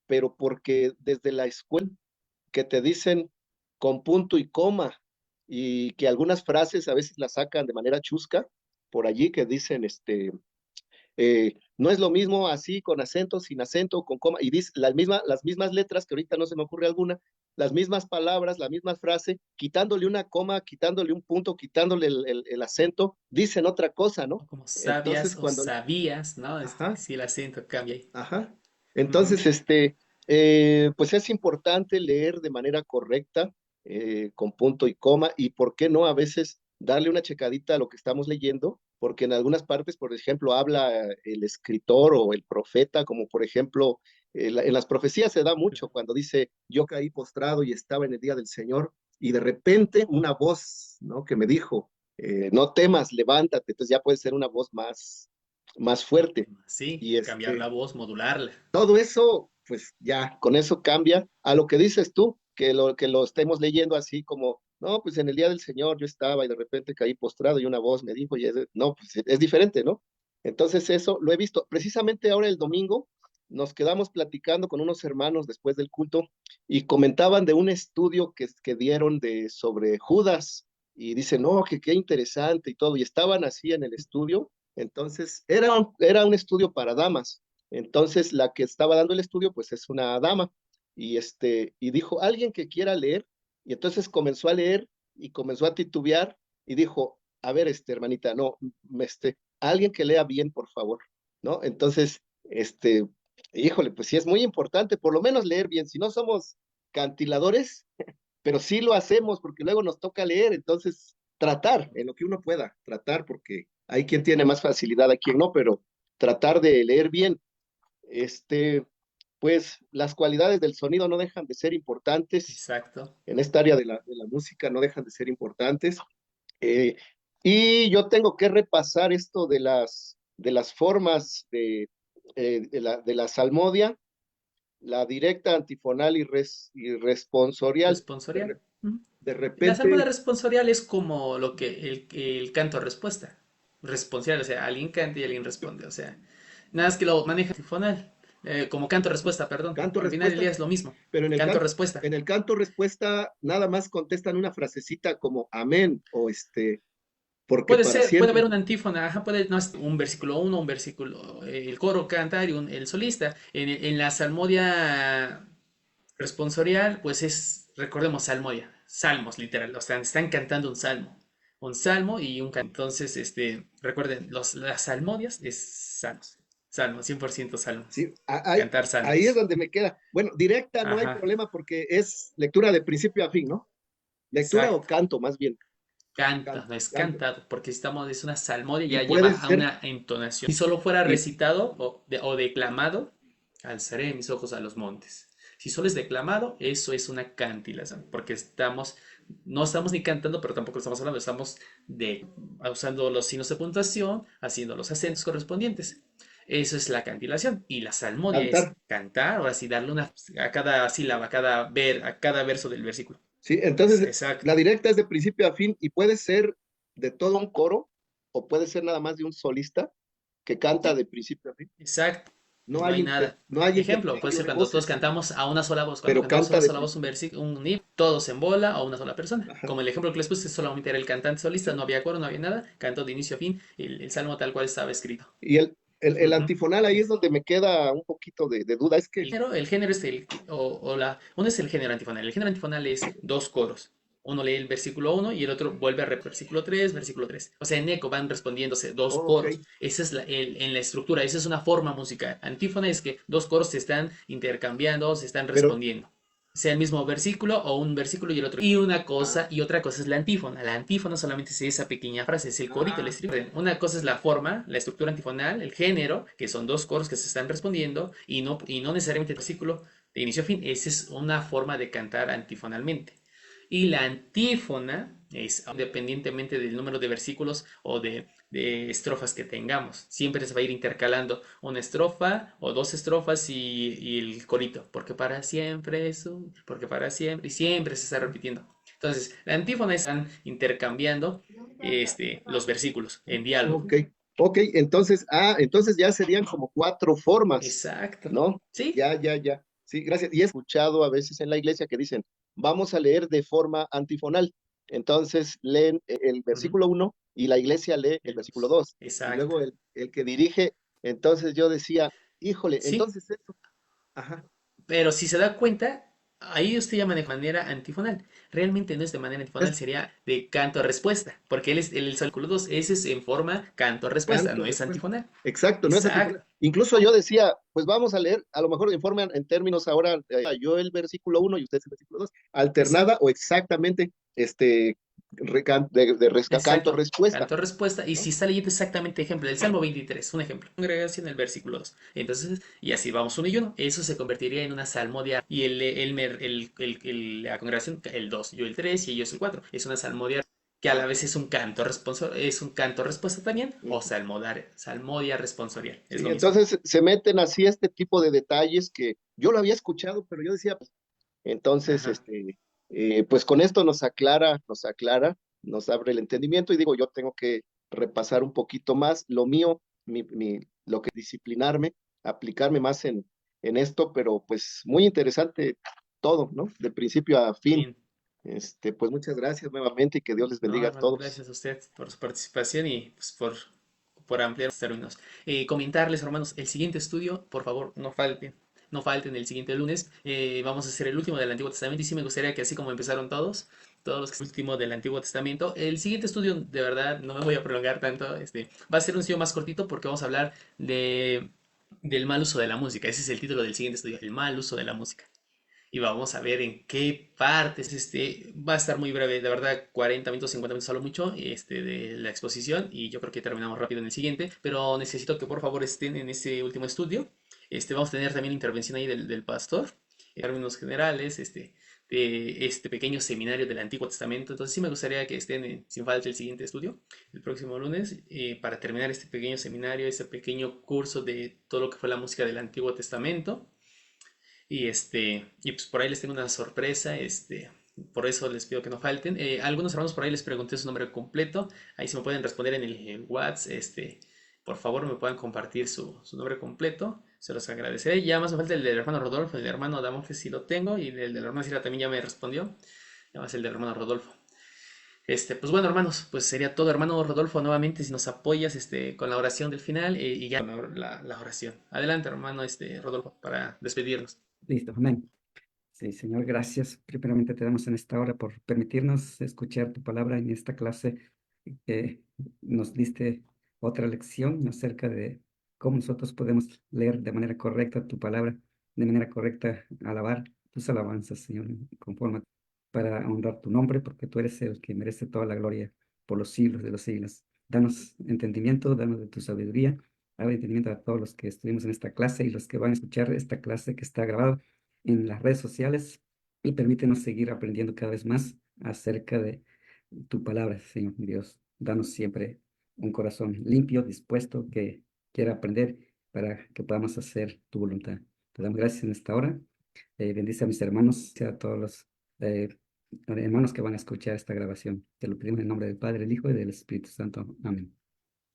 pero porque desde la escuela que te dicen con punto y coma y que algunas frases a veces las sacan de manera chusca por allí que dicen no es lo mismo así con acento, sin acento, con coma, y dice las mismas letras, que ahorita no se me ocurre alguna, las mismas palabras, la misma frase, quitándole una coma, quitándole un punto, quitándole el acento, dicen otra cosa, ¿no? O como sabias Entonces, o cuando, sabías, ¿no? Que ajá, sí, el acento cambia ahí. ajá. Ujú. Entonces, pues es importante leer de manera correcta, con punto y coma, y por qué no a veces darle una checadita a lo que estamos leyendo, porque en algunas partes, por ejemplo, habla el escritor o el profeta, como por ejemplo, en las profecías se da mucho cuando dice, yo caí postrado y estaba en el día del Señor, y de repente una voz, ¿no? Que me dijo, no temas, levántate, entonces ya puede ser una voz más fuerte. Sí, Y cambiar la voz, modularla. todo eso, pues ya, con eso cambia a lo que dices tú, que lo estemos leyendo así como, no, pues en el día del Señor yo estaba y de repente caí postrado y una voz me dijo, no, pues es diferente, ¿no? Entonces eso lo he visto. Precisamente ahora el domingo nos quedamos platicando con unos hermanos después del culto y comentaban de un estudio que dieron sobre Judas y dicen, no, que qué interesante y todo, y estaban así en el estudio. Entonces era un estudio para damas. Entonces, la que estaba dando el estudio, pues es una dama. Y dijo, alguien que quiera leer. Y entonces comenzó a leer y comenzó a titubear y dijo, a ver, hermanita, no, alguien que lea bien, por favor, ¿no? Entonces, Híjole, pues sí es muy importante, por lo menos leer bien. Si no somos cantiladores, pero sí lo hacemos porque luego nos toca leer, entonces tratar en lo que uno pueda, tratar porque hay quien tiene más facilidad, hay quien no, pero tratar de leer bien. Este, pues las cualidades del sonido no dejan de ser importantes, Exacto. en esta área de la música no dejan de ser importantes. Eh, y yo tengo que repasar esto de las formas de la salmodia, la directa, antifonal y responsorial. De, Responsorial. re- Ujú. de La salmodia repente, responsorial es como lo que el canto respuesta. Responsorial, o sea, alguien canta y alguien responde. O sea, nada más que lo maneja antifonal. Como canto respuesta, perdón. canto Al final del día respuesta, es lo mismo. pero Canto respuesta. en el canto respuesta nada más contestan una frasecita como amén o porque Puede para ser, puede haber siempre. una antífona, ajá, puede no, un versículo uno, un versículo, el coro cantar y el solista. En la salmodia responsorial, pues es, recordemos, salmodia, salmos, literal, o sea, están cantando un salmo y un canto. Entonces, recuerden, las salmodias es salmos, salmos, 100% salmos, Sí, cantar ahí es salmos. donde me queda. Bueno, directa no hay Ajá, problema porque es lectura de principio a fin, ¿no? Lectura o exacto. canto, más bien. Canta, no es Canto. cantado, porque estamos, es una salmodia, Y ya puede lleva a ser, una entonación. Si solo fuera y recitado o declamado, alzaré mis ojos a los montes. Si solo es declamado, eso es una cantilación, porque no estamos ni cantando, pero tampoco estamos hablando, estamos usando los signos de puntuación, haciendo los acentos correspondientes. Eso es la cantilación. Y la salmodia es cantar. cantar, ahora sí, darle una a cada sílaba, a cada verso del versículo. Sí, entonces la Exacto. directa es de principio a fin y puede ser de todo un coro o puede ser nada más de un solista que canta Sí, de principio a fin. exacto. No hay nada. No hay Ejemplo, puede intercambio ser de cuando todos voces, cantamos a una sola voz. Cuando pero cantamos a canta una de sola voz un principio. versículo, un himno, todos en bola o una sola persona. Ajá, Como el ejemplo que les puse, solamente era el cantante solista, sí. no había coro, no había nada. Cantó de inicio a fin el salmo tal cual estaba escrito. Y el Ujú. antifonal ahí es donde me queda un poquito de duda. Es que, El género es uno es el género antifonal. El género antifonal es dos coros. Uno lee el versículo uno y el otro vuelve a repetir versículo 3, versículo 3. O sea, en eco van respondiéndose dos oh, ok, coros. Esa es en la estructura, esa es una forma musical. Antífona es que dos coros se están intercambiando, se están pero respondiendo. Sea el mismo versículo o un versículo y el otro. Y una cosa y otra cosa es la antífona. La antífona solamente es esa pequeña frase, es el corito, el ah, estribo. Una cosa es la forma, la estructura antifonal, el género, que son dos coros que se están respondiendo y no necesariamente el versículo de inicio a fin. Esa es una forma de cantar antifonalmente. Y la antífona es independientemente del número de versículos o de estrofas que tengamos. Siempre se va a ir intercalando una estrofa o dos estrofas y el corito. Porque para siempre, y siempre se está repitiendo. Entonces, la antífona están intercambiando los versículos en diálogo. ok, ok, entonces ya serían como cuatro formas, Exacto. ¿no? ¿Sí? Ya. Sí, gracias. Y he escuchado a veces en la iglesia que dicen, vamos a leer de forma antifonal. Entonces leen el Ujú. versículo 1 y la iglesia lee el El versículo 2. 2. Y Exacto. luego el que dirige, entonces yo decía, híjole, Sí, entonces eso, ajá, pero si se da cuenta, ahí usted llama de manera antifonal. Realmente no es de manera antifonal, es sería de canto-respuesta, porque él es el cálculo 2, ese es en forma canto-respuesta, canto, no es respuesta. antifonal. Exacto, no es Exacto. antifonal. Incluso yo decía, pues vamos a leer, a lo mejor en términos ahora, yo el versículo 1 y ustedes el versículo 2 alternada Exacto. o exactamente canto Exacto. respuesta, Canto-respuesta. Y ¿no? si está leyendo exactamente ejemplo del Salmo 23, un ejemplo. Congregación el versículo 2. Entonces, y así vamos uno y uno. Eso se convertiría en una salmodia. Y la congregación, el 2, yo el 3 y ellos el 4. Es una salmodia que a la vez es un canto respuesta también, o Ujú. salmodia responsorial, es Sí, lo mismo. entonces se meten así este tipo de detalles que yo lo había escuchado, pero yo decía, pues, entonces, Ajá. pues con esto nos abre el entendimiento y digo, yo tengo que repasar un poquito más lo mío, lo que disciplinarme, aplicarme más en esto, pero pues muy interesante todo, ¿no? De principio a fin. Bien. Pues muchas gracias nuevamente y que Dios les No, bendiga a hermano, todos. gracias a usted por su participación y pues, por ampliar los términos. Comentarles, hermanos, el siguiente estudio, por favor, no falten el siguiente lunes. Vamos a hacer el último del Antiguo Testamento y sí me gustaría que así como empezaron todos los que es el último del Antiguo Testamento, el siguiente estudio, de verdad, no me voy a prolongar tanto, va a ser un estudio más cortito porque vamos a hablar del mal uso de la música. Ese es el título del siguiente estudio, el mal uso de la música. Y vamos a ver en qué partes va a estar muy breve, de verdad, 40 minutos, 50 minutos a lo mucho, de la exposición, y yo creo que terminamos rápido en el siguiente, pero necesito que por favor estén en este último estudio. Vamos a tener también la intervención ahí del pastor, en términos generales, de este pequeño seminario del Antiguo Testamento. Entonces sí me gustaría que estén sin falta el siguiente estudio, el próximo lunes, para terminar este pequeño seminario, este pequeño curso de todo lo que fue la música del Antiguo Testamento. Y pues por ahí les tengo una sorpresa, por eso les pido que no falten. Algunos hermanos por ahí les pregunté su nombre completo, ahí se me pueden responder en el WhatsApp, por favor me puedan compartir su nombre completo, se los agradeceré. Ya más me falta el del hermano Rodolfo, el del hermano Damofres sí lo tengo, y el del hermano Sira también ya me respondió, ya más el del hermano Rodolfo. Pues bueno, hermanos, pues sería todo, hermano Rodolfo, nuevamente si nos apoyas con la oración del final, y ya la oración. Adelante, hermano Rodolfo, para despedirnos. Listo, amén. Sí, Señor, gracias. Primeramente te damos en esta hora por permitirnos escuchar tu palabra en esta clase. Nos diste otra lección acerca de cómo nosotros podemos leer de manera correcta tu palabra, de manera correcta alabar tus alabanzas, Señor, conforme para honrar tu nombre, porque tú eres el que merece toda la gloria por los siglos de los siglos. Danos entendimiento, danos de tu sabiduría, abre entendimiento a todos los que estuvimos en esta clase y los que van a escuchar esta clase que está grabada en las redes sociales, y permítenos seguir aprendiendo cada vez más acerca de tu palabra, Señor Dios. Danos siempre un corazón limpio, dispuesto, que quiera aprender para que podamos hacer tu voluntad. Te damos gracias en esta hora. Bendice a mis hermanos y a todos los hermanos que van a escuchar esta grabación. Te lo pedimos en el nombre del Padre, el Hijo y del Espíritu Santo. Amén.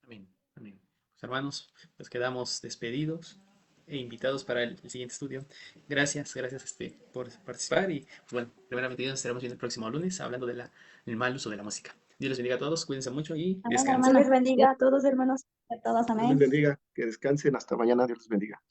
Amén, amén. Pues hermanos, pues quedamos despedidos e invitados para el siguiente estudio. Gracias por participar, y bueno, primeramente nos estaremos viendo el próximo lunes hablando del mal uso de la música. Dios les bendiga a todos, cuídense mucho y Amén, descansen. hermanos. Dios les bendiga a todos, hermanos, a todos, Dios les amén. bendiga, que descansen, hasta mañana, Dios les bendiga.